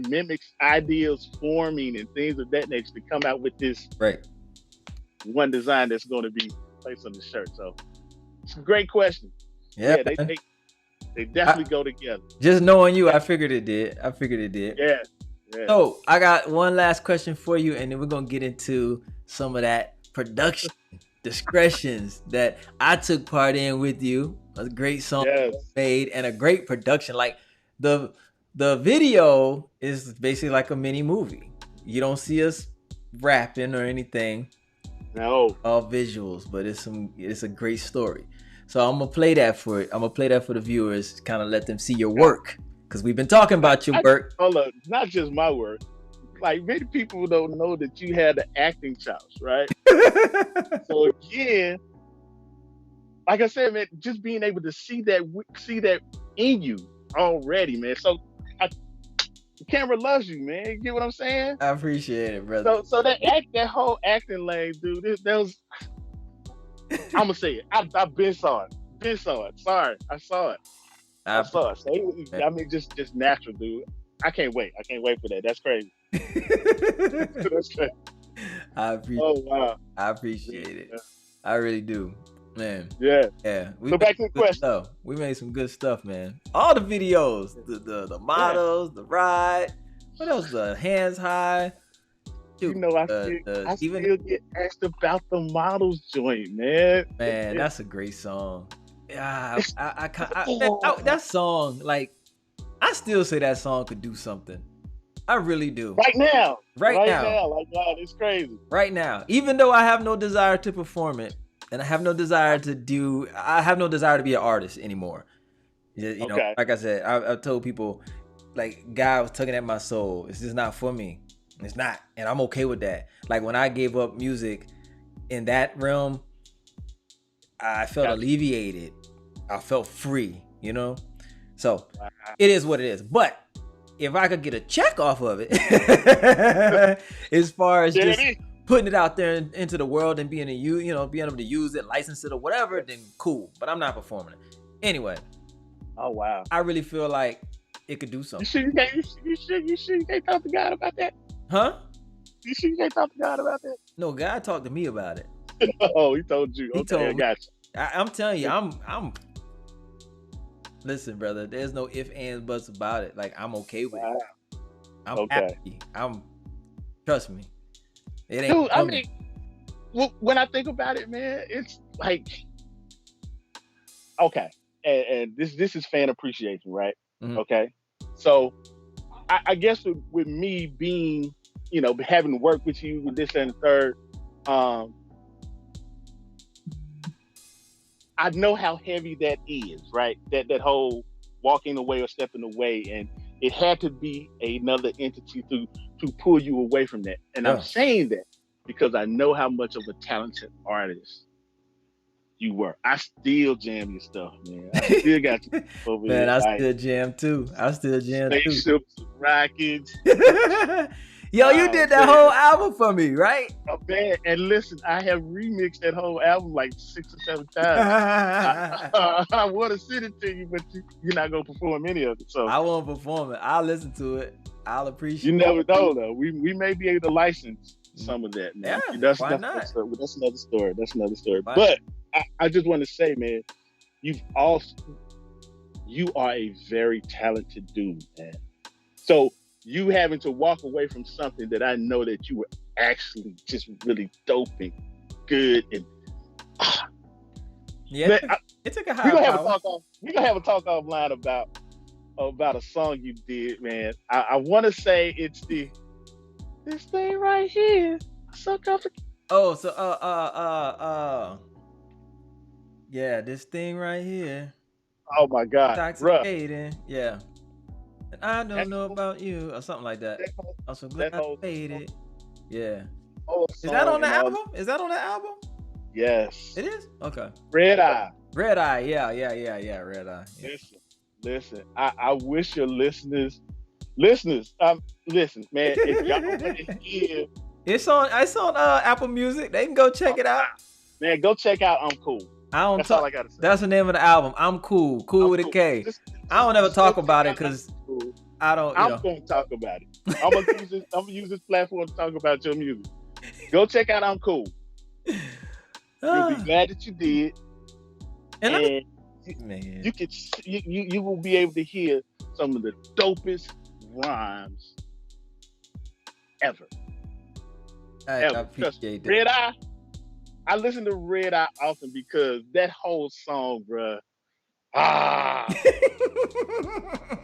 mimics ideas forming and things of that nature to come out with this one design that's going to be placed on the shirt. So it's a great question. Yeah, they definitely go together. Just knowing you, I figured it did. Yeah. So I got one last question for you, and then we're gonna get into some of that production discretions that I took part in with you. A great song made and a great production. Like the video is basically like a mini movie. You don't see us rapping or anything. No. All visuals, but it's a great story. So I'm gonna play that for the viewers, kind of let them see your work, because we've been talking about your work. Hold on, not just my work. Like, many people don't know that you had the acting chops, right? So again, like I said, man, just being able to see that in you already, man. So the camera loves you, man. You get what I'm saying? I appreciate it, brother. So that whole acting lane, dude, that was. I'm gonna say it. I been saw it. Sorry, I saw it. So I mean, just natural, dude. I can't wait for that. That's crazy. That's crazy. I appreciate. Oh wow. I appreciate it. I really do, man. Yeah. We so back to the question. We made some good stuff, man. All the videos, the models, the ride. What else? The hands high. Dude, I still get asked about the models joint, man. Man, that's a great song. Yeah, that song, like, I still say that song could do something. I really do. Right now. Right now. Like, wow, it's crazy. Right now. Even though I have no desire to perform it, and I have no desire to be an artist anymore. You know, Okay. like I said, I told people, like, God was tugging at my soul. It's just not for me. It's not. And I'm okay with that. Like, when I gave up music in that realm, I felt alleviated. I felt free, you know? So it is what it is. But if I could get a check off of it, as far as just putting it out there into the world and being able to use it, license it or whatever, then cool. But I'm not performing it. Anyway. Oh wow. I really feel like it could do something. You sure you can't talk to God about that? Huh? You sure you can't talk to God about that? No, God talked to me about it. Oh, he told you. He told I got you. I'm telling you, I'm listen, brother, there's no ifs, ands, buts about it. Like, I'm okay with it. I'm happy. Trust me. It ain't Dude, I mean, when I think about it, man, it's like, okay. And this is fan appreciation, right? Mm-hmm. Okay. So I guess with me being, having worked with you with this and the third, I know how heavy that is, right? That whole walking away or stepping away, and it had to be another entity to pull you away from that. And I'm saying that because I know how much of a talented artist you were. I still jam your stuff, man. I still got you over man, here. I still jam too. Spaceships, rockets. Yo, you did that whole album for me, right? Oh, man. And listen, I have remixed that whole album like 6 or 7 times. I want to send it to you, but you're not going to perform any of it. So I won't perform it. I'll listen to it. I'll appreciate it. You never know, though. We may be able to license some of that, man. Yeah, why not? That's another story. But I just want to say, man, you are a very talented dude, man. So you having to walk away from something that I know that you were actually just really dope and good and man, it took a high. We're gonna have a talk offline about a song you did, man. I want to say it's this thing right here. So complicated. Oh, so yeah, this thing right here. Oh my God, intoxicating. Yeah. And I don't know about you or something like that. I'm so glad I made it. Yeah. Is that on the album? Is that on the album? Yes. It is? Okay. Red Eye. Yeah. Red Eye. Yeah. Listen. I wish your listeners, listen, man. If y'all want to hear, it's on Apple Music. They can go check it out. Man, go check out I'm Cool. That's all I gotta say. That's the name of the album. I'm Cool. Cool with a K. I don't ever talk about it because I don't. I'm gonna talk about it. I'm gonna use this platform to talk about your music. Go check out I'm Cool. You'll be glad that you did, and you will be able to hear some of the dopest rhymes ever. I appreciate that. Red Eye. I listen to Red Eye often because that whole song, bruh.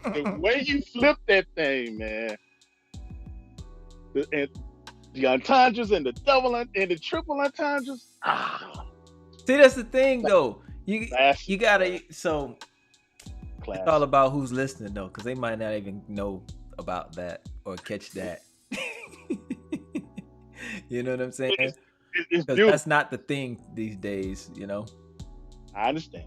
The way you flip that thing, man. The entendres and the double and the triple entendres. See, that's the thing, though. You gotta. So Classic. It's all about who's listening, though, because they might not even know about that or catch that. You know what I'm saying? Because that's not the thing these days, I understand.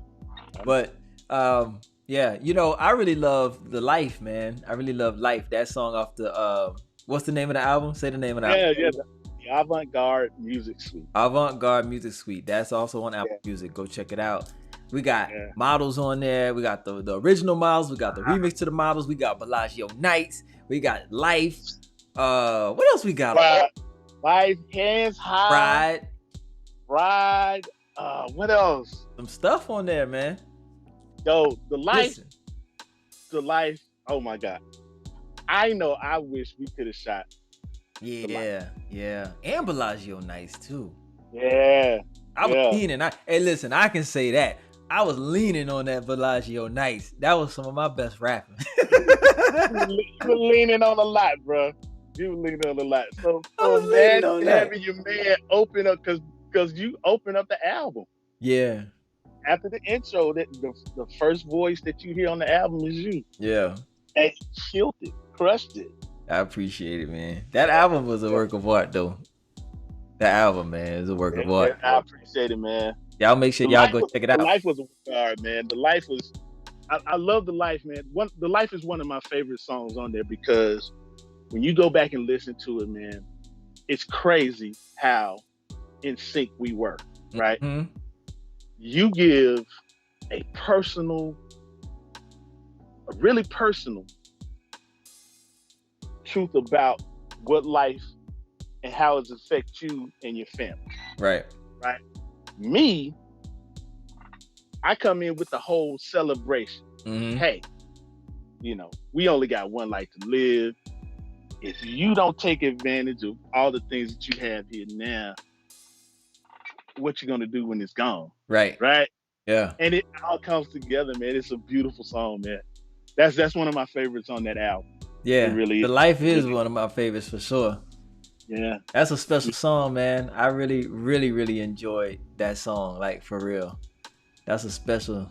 But yeah, I really love the Life, man. I really love Life. That song off the what's the name of the album? Say the name of the album. Yeah, the Avant-Garde Music Suite. Avant-Garde Music Suite. That's also on Apple Music. Go check it out. We got models on there. We got the original models. We got the remix to the models. We got Bellagio Nights. We got Life. What else we got? Life, Hands High. Ride. What else? Some stuff on there, man. Yo, the Life. Oh my God. I know. I wish we could have shot. Yeah. And Bellagio Nights too. Yeah. I was keen, and hey, listen, I can say that I was leaning on that Villaggio Nights. That was some of my best rapping. You were leaning on a lot, bro. You were leaning on a lot. So I was leaning on imagine that. having your man open up because you open up the album. Yeah. After the intro, that the first voice that you hear on the album is you. Yeah. And killed it, crushed it. I appreciate it, man. That album was a work of art, though. That album, man, is a work of art. I appreciate it, man. Y'all make sure y'all go check it out. The Life was a work of art, man. The Life was. I love The Life, man. The Life is one of my favorite songs on there because when you go back and listen to it, man, it's crazy how in sync we were, right? Mm-hmm. You give a really personal truth about what life and how it affects you and your family. Right. Right. Me, I come in with the whole celebration. Mm-hmm. Hey, we only got one life to live. If you don't take advantage of all the things that you have here now, what you gonna do when it's gone? Right. Right. Yeah. And it all comes together, man. It's a beautiful song, man. That's one of my favorites on that album. Yeah. It really The Life is one of my favorites for sure. Yeah. That's a special song, man. I really, really, really enjoyed that song, like for real. That's a special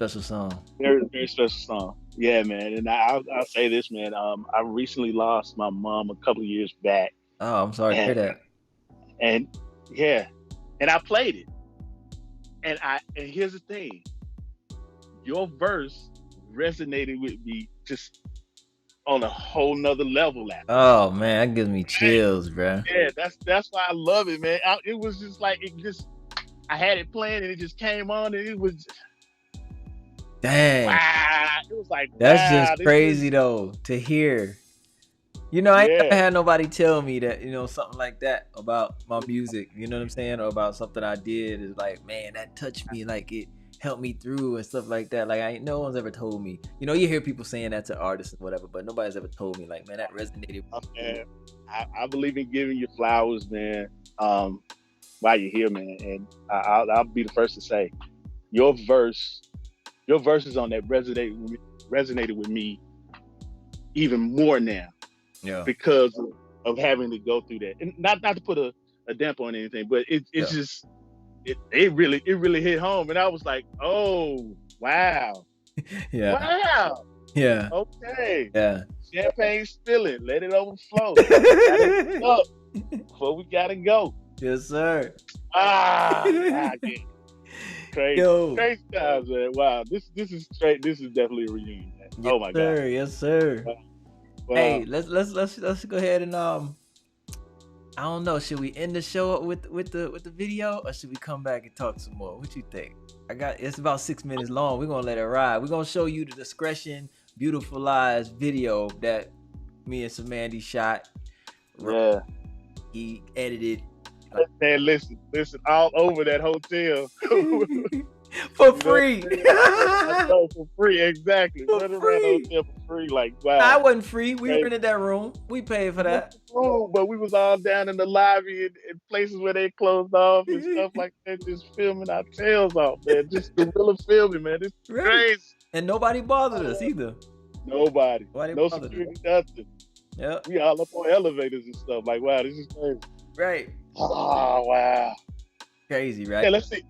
song. Very, very special song. Yeah, man. And I'll say this, man. I recently lost my mom a couple of years back. Oh, I'm sorry to hear that. And yeah, and I played it. And here's the thing. Your verse resonated with me just on a whole nother level. Oh man, that gives me chills, bro. Yeah, that's why I love it, man. It was just like I had it playing and it just came on and it was dang. Wow. It was like that's just crazy though to hear. I ain't never had nobody tell me that, something like that about my music, you know what I'm saying? Or about something I did is like, man, that touched me, like it helped me through and stuff like that. Like no one's ever told me. You hear people saying that to artists and whatever, but nobody's ever told me like, man, that resonated with me. I believe in giving you flowers, man, while you're here, man. And I'll be the first to say your verses on that resonated with me even more now. Yeah. Because of having to go through that. And not to put a damper on anything, but it's just it really hit home. And I was like, oh wow. Yeah. Wow. Yeah. Okay. Yeah. Champagne spilling. Let it overflow. Before we gotta go. Yes, sir. Crazy. Crazy times, man. Wow. This is straight. This is definitely a reunion, man. Yes, oh my God. Yes, sir. Wow. Hey, let's go ahead and I don't know. Should we end the show with the video, or should we come back and talk some more? What you think? It's about 6 minutes long. We're gonna let it ride. We're gonna show you the Discretion Beautifulized video that me and Cymande shot. Yeah. He edited. Man, listen, all over that hotel. For free. For free, exactly. Running around the hotel for free, like wow. I wasn't free. We rented that room. We paid for that. But we was all down in the lobby and places where they closed off and stuff like that, just filming our tails off, man. Just guerrilla filming, man. It's crazy. And nobody bothered us either. Nobody. No security, nothing. Yeah. We all up on elevators and stuff. Like, wow, this is crazy. Right. Oh wow. Crazy, right? Yeah, let's see.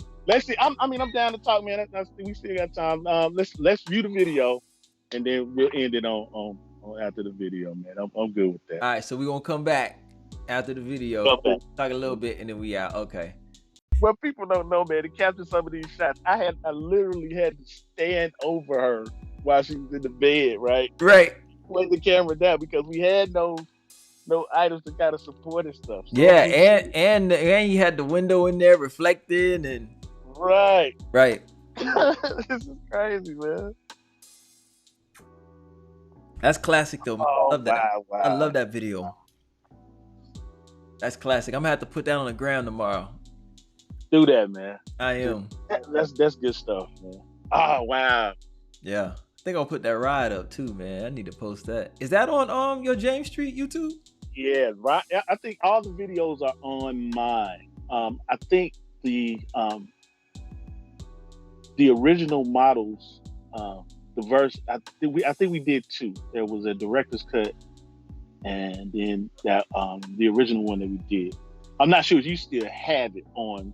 I'm down to talk, man. We still got time. Let's view the video, and then we'll end it on after the video, man. I'm good with that. All right, so we're gonna come back after the video, talk a little bit, and then we out. Okay. Well, people don't know, man. To capture some of these shots, I literally had to stand over her while she was in the bed, right? Right. Put the camera down because we had no items to kind of support and stuff. So yeah, and you had the window in there reflecting and. Right. This is crazy, man. That's classic though. Oh, I love that. Wow. I love that video. That's classic. I'm gonna have to put that on the ground tomorrow. Do that, man. I am. That's good stuff, man. Oh wow. Yeah. I think I'll put that ride up too, man. I need to post that. Is that on your James Street YouTube? Yeah, right. I think all the videos are on mine. I think the the original models, the verse. I think we did two. There was a director's cut, and then that the original one that we did. I'm not sure if you still have it on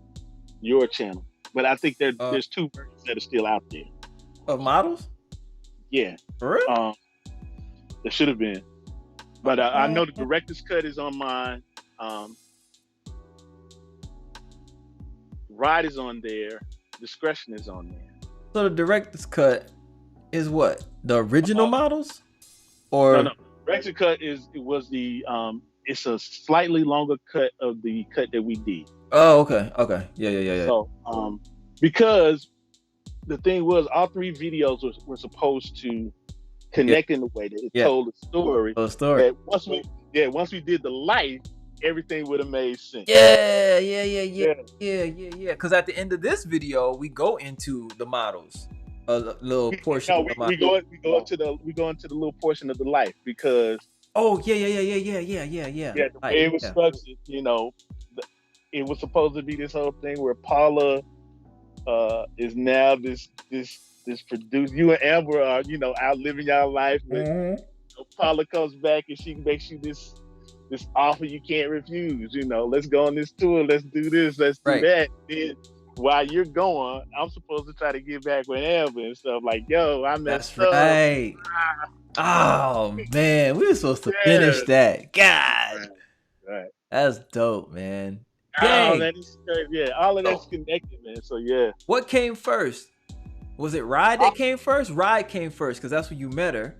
your channel, but I think there's two versions that are still out there. Of models? Yeah. For real? There should have been. But I know the director's cut is on mine. Ride is on there. Discretion is on there. So the director's cut is what? The original models? Or no. Director's cut was the it's a slightly longer cut of the cut that we did. Oh, okay. Yeah. So because the thing was, all three videos were supposed to connect in a way that it told a story. That once we did the life, everything would have made sense. Yeah. Because at the end of this video, we go into the models, a little portion. We go into the little portion of the life because. Oh yeah. Yeah, the way it was structured, it was supposed to be this whole thing where Paula is now this producer. You and Amber are, out living y'all life. But Paula comes back and she makes you this offer you can't refuse. Let's go on this tour. Let's do this. Let's do that. Then while you're going, I'm supposed to try to get back with Amber and stuff like, yo, I messed up. Right. Oh man, we were supposed to finish that. God, right. That's dope, man. Oh, that is crazy. Yeah, all of that's connected, man. So yeah. What came first? Was it Ride that came first? Ride came first because that's when you met her.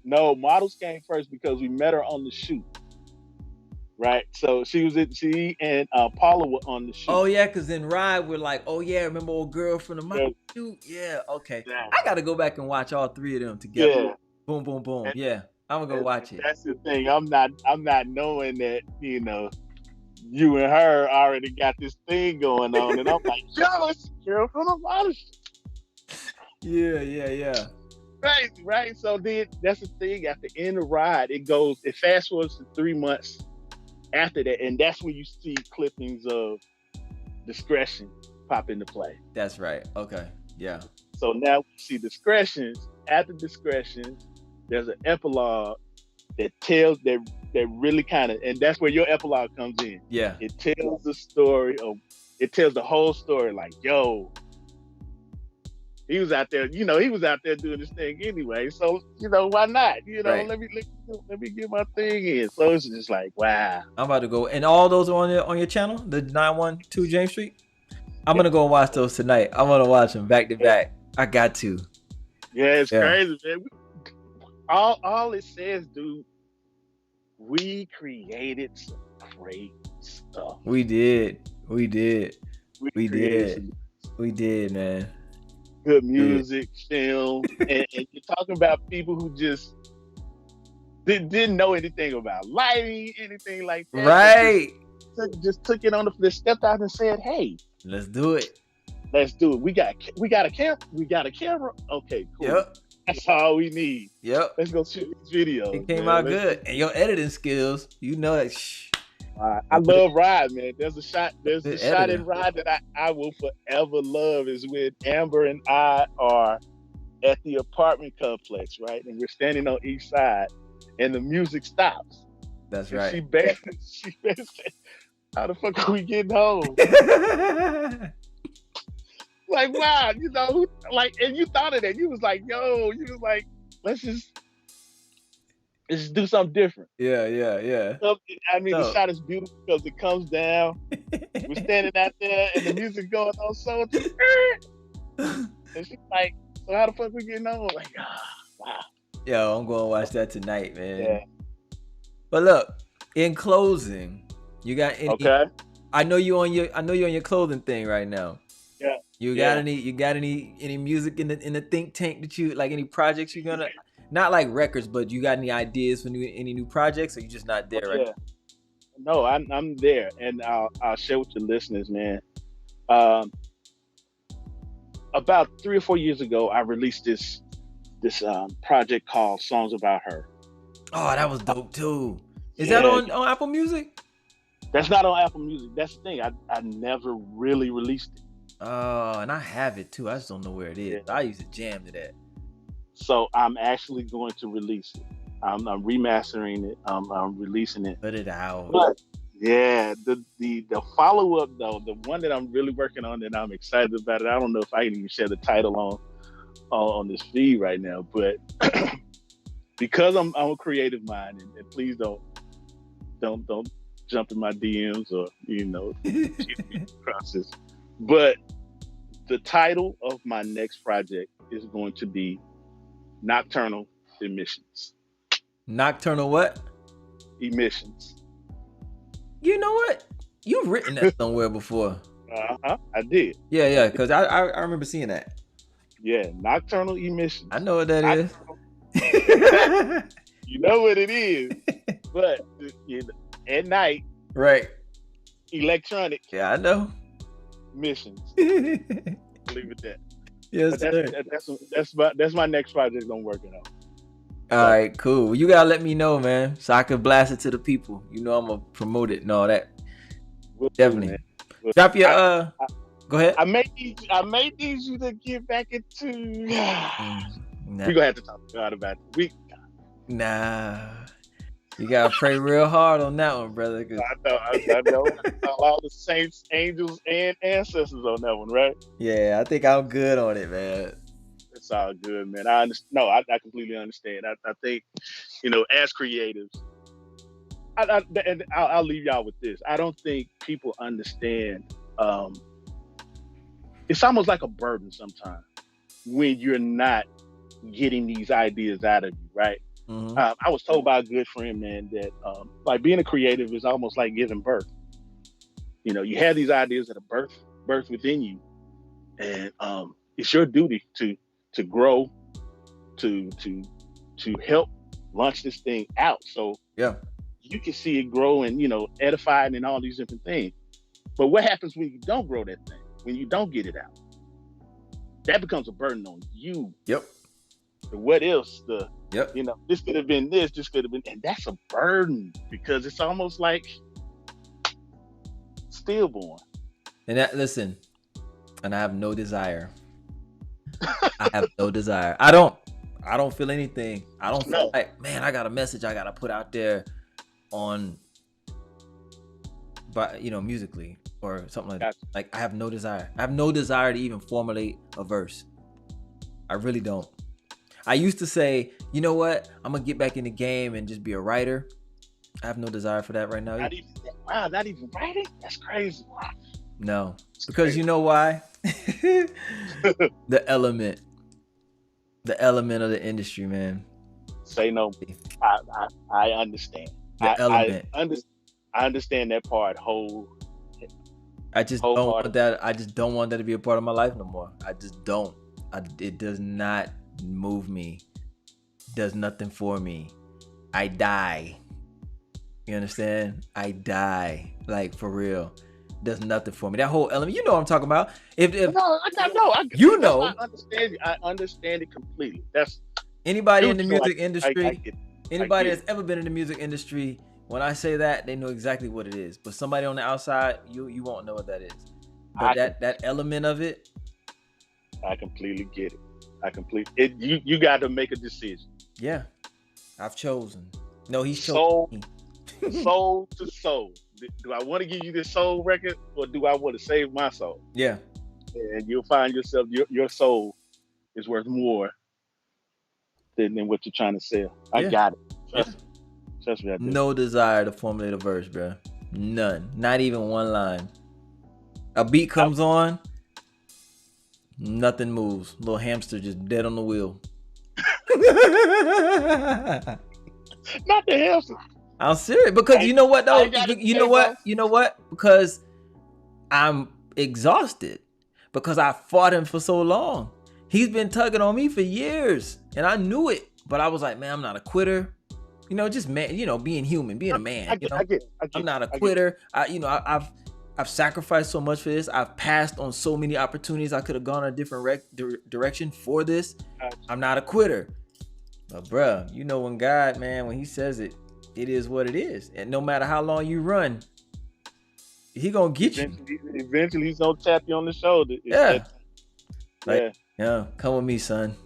No, Models came first because we met her on the shoot. Right, so she and Paula were on the shoot. Oh yeah, because then Ride were like, oh yeah, remember old girl from the model shoot? Yeah, okay. Yeah. I gotta go back and watch all three of them together. Yeah. Boom. And, yeah, I'm gonna go watch it. That's the thing. I'm not knowing that you and her already got this thing going on, and I'm like, yo, it's a girl from the model shoot. Yeah. Right. So then that's the thing. At the end of Ride, it fast forwards to 3 months after that, and that's when you see clippings of Discretion pop into play. That's right. Okay. Yeah. So now we see Discretions. After Discretions, there's an epilogue that tells that really kind of, and that's where your epilogue comes in. Yeah. It tells the story it tells the whole story. Like, yo, he was out there, doing this thing anyway. So, why not? Let me get my thing in. So it's just like, wow. I'm about to go. And all those are on your channel, the 912 James Street? I'm going to go watch those tonight. I'm going to watch them back to back. I got to. Yeah, it's crazy, man. All it says, dude, we created some great stuff. We did, man. Good music, film, and you're talking about people who just didn't know anything about lighting, anything like that. Right. Just took it on they stepped out and said, "Hey, let's do it. We got a camera. Okay, cool. Yep. That's all we need. Yep. Let's go shoot these videos." It came out good, and your editing skills, that. I love Ride, man. There's a shot in Ride that I will forever love is when Amber and I are at the apartment complex, right? And we're standing on each side and the music stops. That's right. She basically said, how the fuck are we getting home? Like, wow, and you thought of that. You was like, let's just do something different. Yeah. I mean, the shot is beautiful because it comes down. We're standing out there and the music's going on so. And she's like, so how the fuck we getting on? Like, wow. Yo, I'm going to watch that tonight, man. Yeah. But look, in closing, you got any? Okay. I know you're on your clothing thing right now. Yeah. You got any music in the think tank that you like? Any projects you're gonna? Not like records, but you got any ideas for any new projects, or you just not there right now? No, I'm there, and I'll share with your listeners, man. About 3 or 4 years ago, I released this project called Songs About Her. Oh, that was dope too. Is that on Apple Music? That's not on Apple Music. That's the thing. I never really released it. Oh, and I have it too. I just don't know where it is. Yeah. I used to jam to that. So I'm actually going to release it. I'm remastering it. I'm releasing it. Put it out. But yeah, the follow up though, the one that I'm really working on that I'm excited about it. I don't know if I can even share the title on this feed right now, but because I'm a creative mind, and please don't jump in my DMs or process. But the title of my next project is going to be Nocturnal Emissions. Nocturnal what? Emissions. You know what? You've written that somewhere before. I did. Yeah, because I remember seeing that. Yeah, Nocturnal Emissions. I know what that is. You know what it is. But at night, right. Electronic. Yeah, I know. Missions. Yes, Leave it there. But that's my next project I'm working on. All right, cool. You gotta let me know, man, so I can blast it to the people. You know, I'm gonna promote it and all that. Definitely. Drop your Go ahead. I may need you to get back into. Nah. We're gonna have to talk to God about it. Nah. You gotta pray real hard on that one, brother. I know. All the saints, angels, and ancestors on that one, right? Yeah, I think I'm good on it, man. It's all good, man. I understand. No, I completely understand. I think, as creatives, and I'll leave y'all with this. I don't think people understand. It's almost like a burden sometimes when you're not getting these ideas out of you, right? Mm-hmm. I was told by a good friend, man, that like being a creative is almost like giving birth. You have these ideas that are birth within you, and it's your duty to grow, to help launch this thing out, so you can see it grow and edified and all these different things. But what happens when you don't grow that thing? When you don't get it out, that becomes a burden on you. Yep. The what else? Yep. This could have been this could have been, and that's a burden because it's almost like stillborn. And listen, and I have no desire. I have no desire. I don't feel anything. I don't feel like, man, I got a message I gotta put out there but musically or something like that. Like I have no desire. I have no desire to even formulate a verse. I really don't. I used to say, you know what? I'm gonna get back in the game and just be a writer. I have no desire for that right now. Not even writing? That's crazy. Wow. No, because you know why? The element of the industry, man. Say no. I understand. The element. I understand that part whole. I just don't want that. I just don't want that to be a part of my life no more. I just don't. It does not move me. Does nothing for me. I die. You understand? I die. Like for real. Does nothing for me. That whole element. You know what I'm talking about. I understand it completely. That's anybody in the music industry. Anybody that's ever been in the music industry. When I say that, they know exactly what it is. But somebody on the outside, you won't know what that is. But that element of it, I completely get it. You got to make a decision. Yeah, I've chosen. No, he's chosen. Soul to soul. Do I want to give you this soul record, or do I want to save my soul? Yeah. And you'll find yourself your soul is worth more than what you're trying to sell. I got it. Trust me. No desire to formulate a verse, bro. None. Not even one line. A beat comes on, nothing moves. Little hamster just dead on the wheel. Not the hamster. I'm serious because you know what though? You know what? Because I'm exhausted. Because I fought him for so long. He's been tugging on me for years, and I knew it. But I was like, man, I'm not a quitter. Just man, being human, being a man. I'm not a quitter. I've sacrificed so much for this. I've passed on so many opportunities. I could have gone a different direction for this. I'm not a quitter. But bruh, when God, man, when he says it, it is what it is. And no matter how long you run, he gonna get you. Eventually he's gonna tap you on the shoulder. Yeah. Yeah. Come with me, son.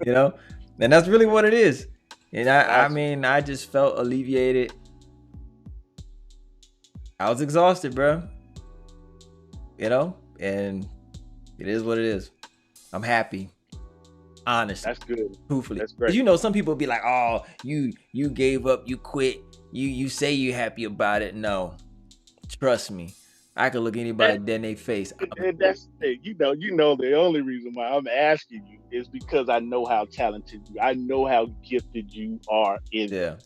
You know, and that's really what it is. And I mean, I just felt alleviated. I was exhausted, bro. You know, and it is what it is. I'm happy. Honestly. That's good. Truthfully. That's great. You know, some people be like, oh, you gave up, you quit. You say you happy about it. No. Trust me. I could look anybody dead in their face. And that's you know the only reason why I'm asking you is because I know how talented I know how gifted you are in it.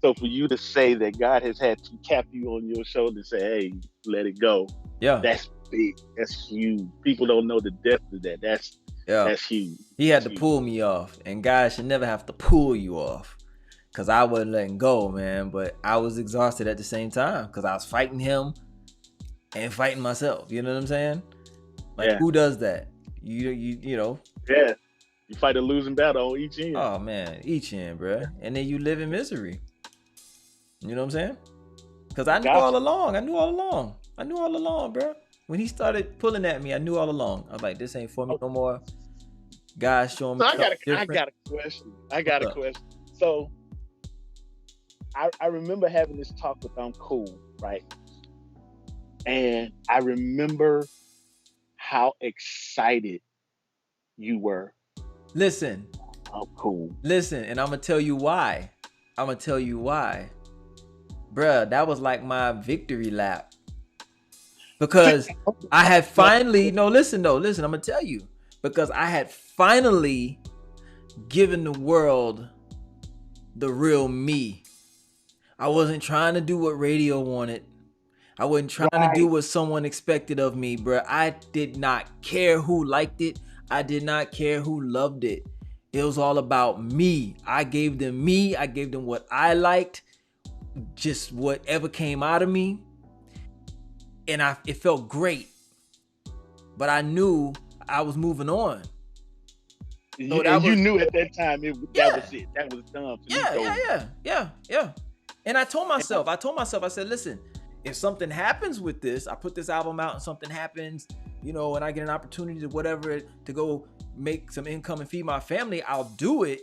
So for you to say that God has had to tap you on your shoulder and say, hey, let it go. Yeah. That's big. That's huge. People don't know the depth of that. That's huge. He had to pull me off. And guys should never have to pull you off. Because I wasn't letting go, man. But I was exhausted at the same time. Because I was fighting him and fighting myself. You know what I'm saying? Like, who does that? You know? Yeah. You fight a losing battle on each end. Oh, man. Each end, bro. And then you live in misery. You know what I'm saying? Because I knew all along. I knew all along, bro. When he started pulling at me, I knew all along. I was like, this ain't for me no more. God's showing me something different. I got a question. So, I remember having this talk with Kool, right? And I remember how excited you were. Listen. Kool. Listen, and I'm going to tell you why. Bruh, that was like my victory lap. Because I had finally, listen, I'm going to tell you. Because I had finally given the world the real me. I wasn't trying to do what radio wanted. I wasn't trying to do what someone expected of me, bruh. I did not care who liked it. I did not care who loved it. It was all about me. I gave them me. I gave them what I liked. Just whatever came out of me. And it felt great. But I knew I was moving on. So you knew at that time that was it. That was done for you. Yeah. And I told myself, I said, listen, if something happens with this, I put this album out and something happens, and I get an opportunity to whatever to go make some income and feed my family, I'll do it.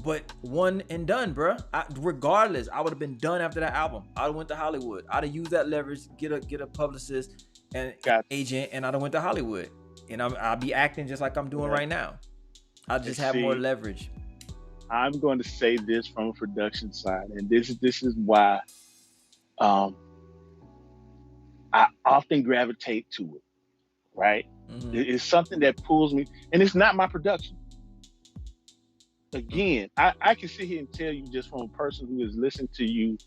But one and done, bro. Regardless, I would have been done after that album. I'd have went to Hollywood. I'd have used that leverage, get a publicist and agent, and I'd have went to Hollywood. And I'll be acting just like I'm doing right now. I'll just have more leverage. I'm going to say this from a production side, and this is why I often gravitate to it, right? Mm-hmm. It's something that pulls me, and it's not my production. Again, I can sit here and tell you just from a person who has listened to you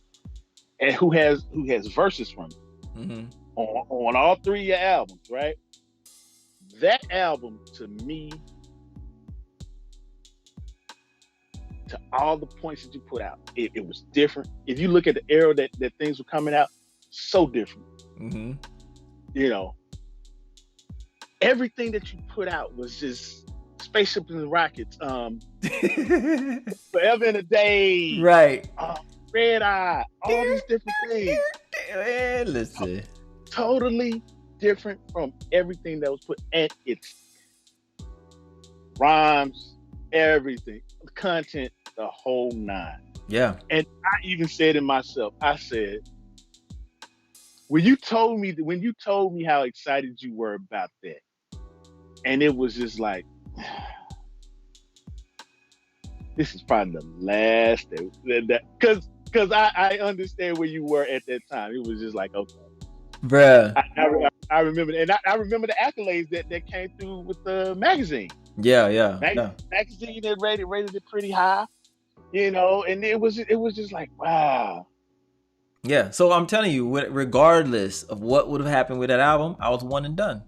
and who has verses from you mm-hmm. on all three of your albums, right? That album, to me, to all the points that you put out, it was different. If you look at the era that things were coming out, so different. Mm-hmm. Everything that you put out was just spaceships and rockets. Forever in a Day. Right. Red Eye. All these different things. Man, listen. Totally different from everything that was put, and it's rhymes, everything, the content, the whole nine. Yeah. And I even said it myself. I said, when you told me how excited you were about that, and it was just like, this is probably the last that because I understand where you were at that time. It was just like, okay. Bruh. I remember, and I remember the accolades that came through with the magazine. Yeah. Magazine that rated it pretty high, and it was just like, wow. Yeah, so I'm telling you, regardless of what would have happened with that album, I was one and done.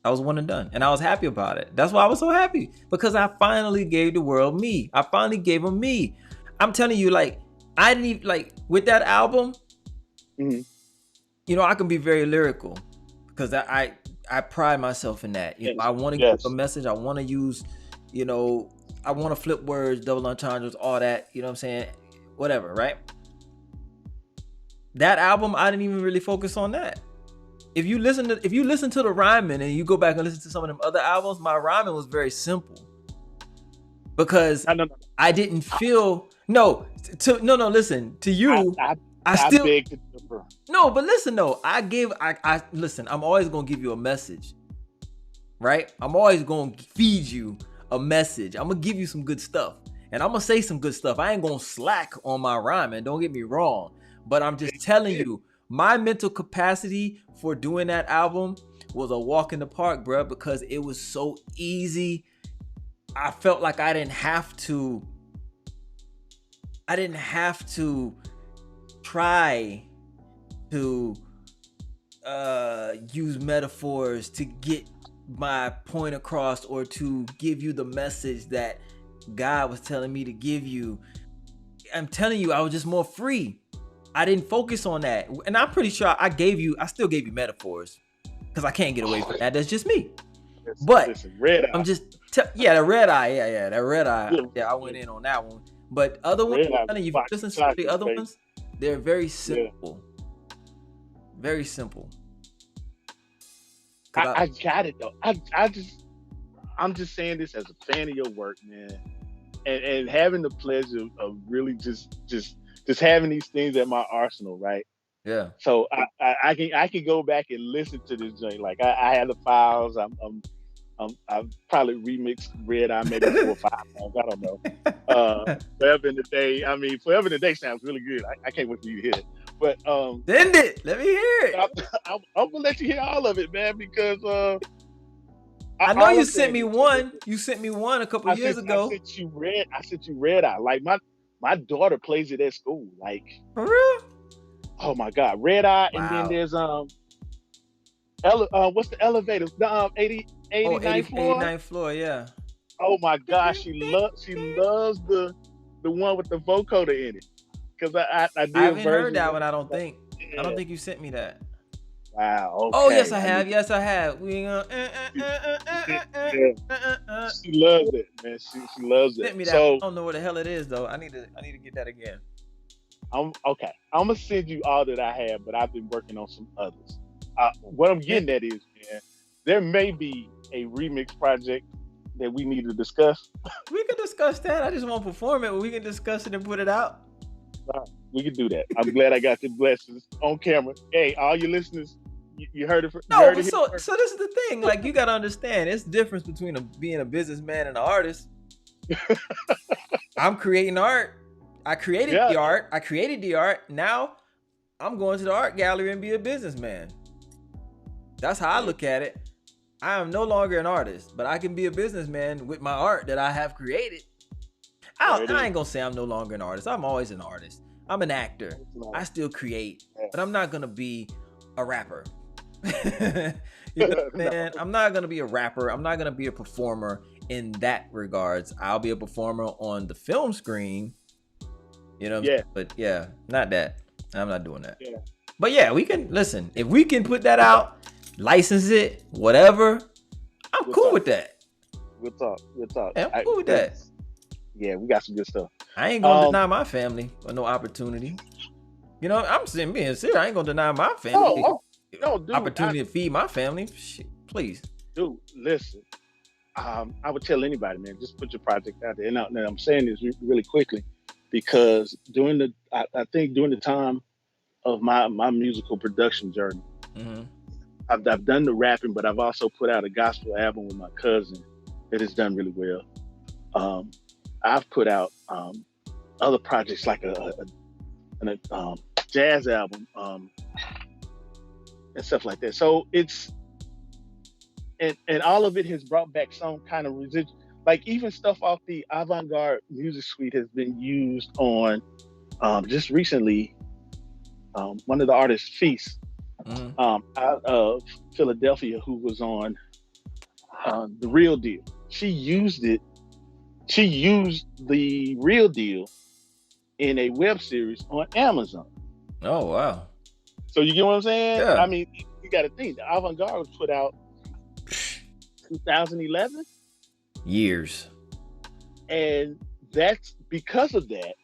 And I was happy about it. That's why I was so happy, because I finally gave the world me. I finally gave them me. I'm telling you, like, I didn't even, with that album, mm-hmm. I can be very lyrical because I pride myself in that. Yes. I want to give a message. I want to use, I want to flip words, double entendres, all that. You know what I'm saying? Whatever, right? that album, I didn't even really focus on that. If you listen to the rhyming and you go back and listen to some of them other albums, my rhyming was very simple because No. I didn't feel listen to you. I still beg to differ. no, but listen though, I listen. I'm always gonna give you a message, right? I'm always gonna feed you a message. I'm gonna give you some good stuff, and I'm gonna say some good stuff. I ain't gonna slack on my rhyming. Don't get me wrong, but I'm just telling you, my mental capacity for doing that album was a walk in the park, bro, because it was so easy. I felt like I didn't have to try to use metaphors to get my point across or to give you the message that God was telling me to give you. I'm telling you, I was just more free. I didn't focus on that. And I'm pretty sure I still gave you metaphors because I can't get away from that. That's just me. But red eye. I'm just, the red eye. Yeah, that red eye. Yeah, I went in on that one. But other ones, I'm telling you, if you listen to the other ones, they're very simple. Yeah. Very simple. I got it though. I'm just saying this as a fan of your work, man. And having the pleasure of really just having these things at my arsenal, right? Yeah. So I can go back and listen to this joint. Like I have the files. I've probably remixed Red Eye maybe 4 or 5 times. I don't know. Forever in the Day. I mean, Forever in the Day sounds really good. I can't wait for you to hear it. But send it. Let me hear it. I'm gonna let you hear all of it, man, because I know you sent me one. You sent me one a couple years ago. I sent you Red Eye. Like my daughter plays it at school. Like, for real? Oh my God, Red Eye. Wow. And then there's what's the elevator? The 89th floor. 89th floor, yeah. Oh my gosh, she loves the one with the vocoder in it. Because I haven't heard that one. I don't think you sent me that. Wow. Okay. Oh yes, I have. Yes, I have. We She loves it, man. She loves it. Sent me that. So, I don't know what the hell it is though. I need to get that again. I'm gonna send you all that I have, but I've been working on some others. What I'm getting at is, man, there may be a remix project that we need to discuss. We can discuss that. I just won't perform it, but we can discuss it and put it out. We can do that. I'm glad I got the blessings on camera. Hey, all your listeners, you heard it. So this is the thing. Like, you gotta understand, it's the difference between being a businessman and an artist. I'm creating art. I created the art. Now I'm going to the art gallery and be a businessman. That's how I look at it. I am no longer an artist, but I can be a businessman with my art that I have created. I ain't gonna say I'm no longer an artist. I'm always an artist. I'm an actor. I still create, but I'm not gonna be a rapper. You know what, man? I'm not gonna be a rapper. I'm not gonna be a performer in that regards. I'll be a performer on the film screen. You know? Yeah. But yeah, not that. I'm not doing that. Yeah. But yeah, we can listen. If we can put that out, license it, whatever, I'm cool with that. We'll talk. Yeah, I'm cool with that. Yeah, we got some good stuff. I ain't gonna deny my family for no opportunity. You know, I'm being serious. I ain't gonna deny my family. No, dude, opportunity to feed my family. Shit, please. Dude, listen. I would tell anybody, man, just put your project out there. And I'm saying this really quickly because I think during the time of my musical production journey, mm-hmm. I've done the rapping, but I've also put out a gospel album with my cousin that has done really well. I've put out other projects like a jazz album and stuff like that. So it's and all of it has brought back some kind of residual, like even stuff off the Avant-Garde Music Suite has been used on just recently. One of the artists, Feast, out of Philadelphia, who was on The Real Deal. She used The Real Deal in a web series on Amazon. Oh, wow. So you get what I'm saying? Yeah. I mean, you got to think. The Avant-Garde was put out 2011? Years. And that's because of that,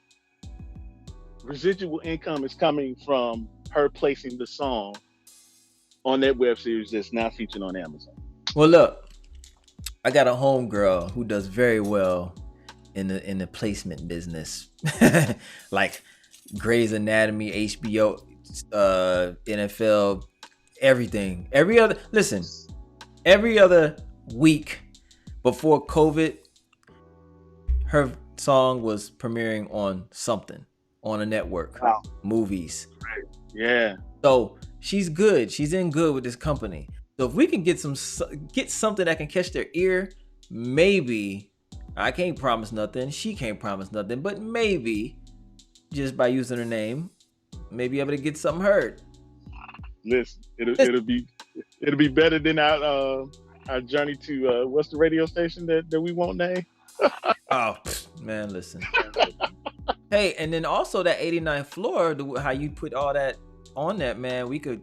residual income is coming from her placing the song on that web series that's now featured on Amazon. Well, look, I got a homegirl who does very well in the placement business, like Grey's Anatomy, HBO, NFL, everything. Every other week before COVID, her song was premiering on something, on a network, movies. Right. Yeah. So she's good. She's in good with this company. So if we can get something that can catch their ear, maybe, I can't promise nothing. She can't promise nothing, but maybe just by using her name, maybe able to get something heard. Listen, it'll be better than our journey to what's the radio station that we won't name? Oh man, listen. Hey, and then also that 89th floor, how you put all that on that, man. We could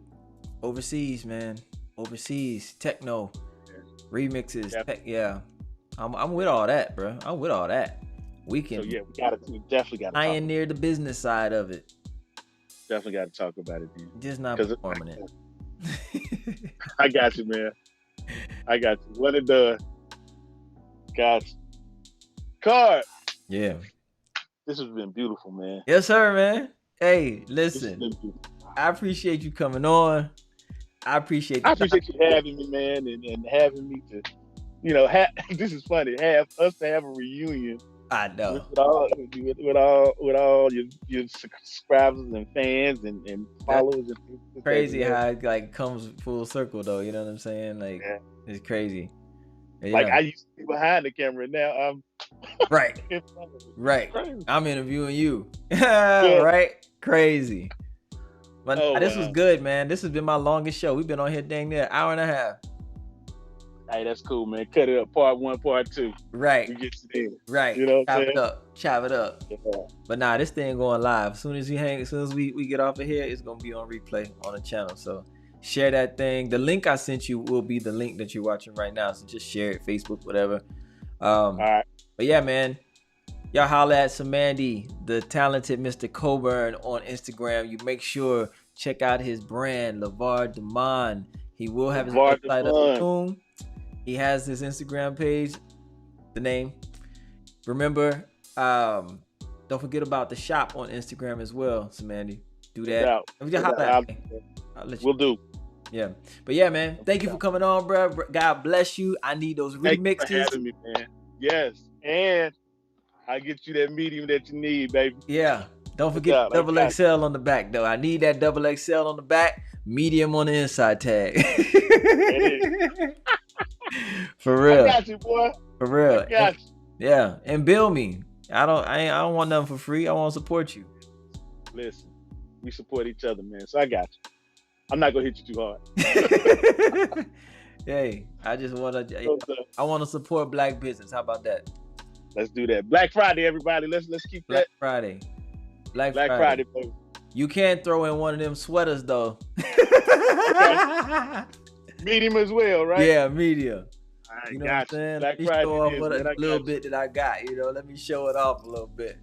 overseas techno remixes. Yeah. I'm with all that, bro. I'm with all that. We can. So yeah, we definitely got to pioneer the business side of it. Definitely got to talk about it, then. Just not performing it. I got you, man. I got you. What it does. Got you. Card. Yeah. This has been beautiful, man. Yes, sir, man. Hey, listen. I appreciate you coming on. I appreciate you having me, man, and having me to, this is funny. Have us to have a reunion. I know. With all your subscribers and fans and followers. And crazy how it like comes full circle though. You know what I'm saying? Like It's crazy. Yeah. Like I used to be behind the camera, now I'm right. in front of it. Right. Crazy. I'm interviewing you. Right? Crazy. But this was good, man. This has been my longest show. We've been on here dang near an hour and a half. Hey, that's cool, man. Cut it up, part 1, part 2. Right. We get to the right. You know what I'm saying? Chop it up. Yeah. But this thing going live. As soon as we get off of here, it's gonna be on replay on the channel. So share that thing. The link I sent you will be the link that you're watching right now. So just share it, Facebook, whatever. All right. But yeah, man. Y'all holla at Cymande, the talented Mr. Coburn on Instagram. You make sure check out his brand, Levar Demond. He will have his website up soon. He has his Instagram page, the name. Remember, don't forget about the shop on Instagram as well, Cymande. Do that. I'll let you. We'll do. Yeah. But yeah, man. Thank you for coming on, bro. God bless you. I need those remixes. Thank you for having me, man. Yes. And I get you that medium that you need, baby. Yeah. Don't forget double XL on the back, though. I need that double XL on the back, medium on the inside tag. For real. I got you, boy. For real. I got you. Yeah. And bill me. I don't want nothing for free. I want to support you. Listen, we support each other, man. So I got you. I'm not gonna hit you too hard. Hey, I want to support black business. How about that? Let's do that. Black Friday, everybody. Let's keep Black that. Friday. Black Friday, baby. You can't throw in one of them sweaters though. Okay. Medium as well, right? Yeah, medium. You know what I'm saying? Let me show off a little bit that I got, Let me show it off a little bit,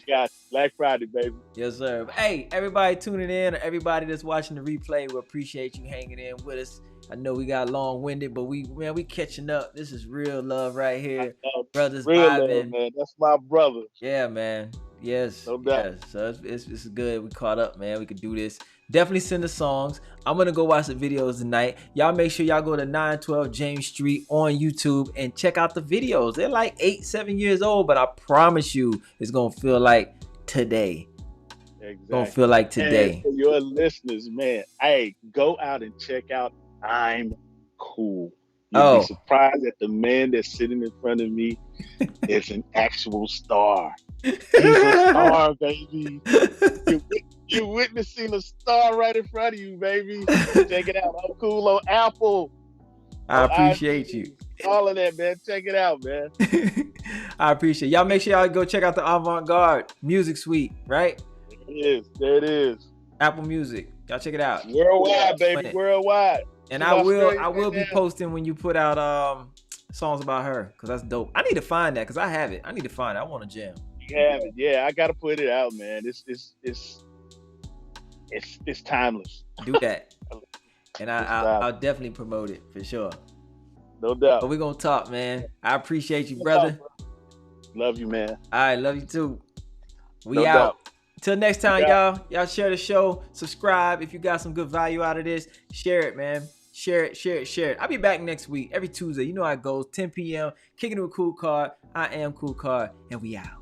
Got Black Friday, baby. Yes, sir. Hey, everybody tuning in, or everybody that's watching the replay, we appreciate you hanging in with us. I know we got long-winded, but we catching up. This is real love right here. Brothers real vibing. love, man. That's my brother. Yeah, man. Yes. No doubt. Yes. So it's good. We caught up, man. We could do this. Definitely send the songs. I'm going to go watch the videos tonight. Y'all make sure y'all go to 912 James Street on YouTube and check out the videos. They're like 8-7 years old, but I promise you it's going to feel like today. Exactly. It's going to feel like today. And for your listeners, man, hey, go out and check out I'm Cool. You'll be surprised that the man that's sitting in front of me is an actual star. He's a star, baby. You're witnessing a star right in front of you, baby. Check it out. I'm Cool on Apple. I appreciate you. All of that, man. Check it out, man. I appreciate it. Y'all make sure y'all go check out the Avant-Garde Music Suite, right? There it is. Apple Music. Y'all check it out. Worldwide, baby. Worldwide. And I will be posting when you put out songs about her, because that's dope. I need to find that because I have it. I need to find it. I want to jam. You have it. Yeah, I gotta put it out, man. It's it's timeless. Do that. And I'll Timeless. definitely promote it for sure. No doubt. But we're going to talk, man. I appreciate you, No brother. doubt, bro. Love you, man. All right, love you too. We No out. doubt. Till next time, Yeah. y'all share the show, subscribe. If you got some good value out of this, share it, man. Share it. I'll be back next week, every Tuesday. You know how it goes, 10 p.m. Kicking It with KoolKard. I am KoolKard, and we out.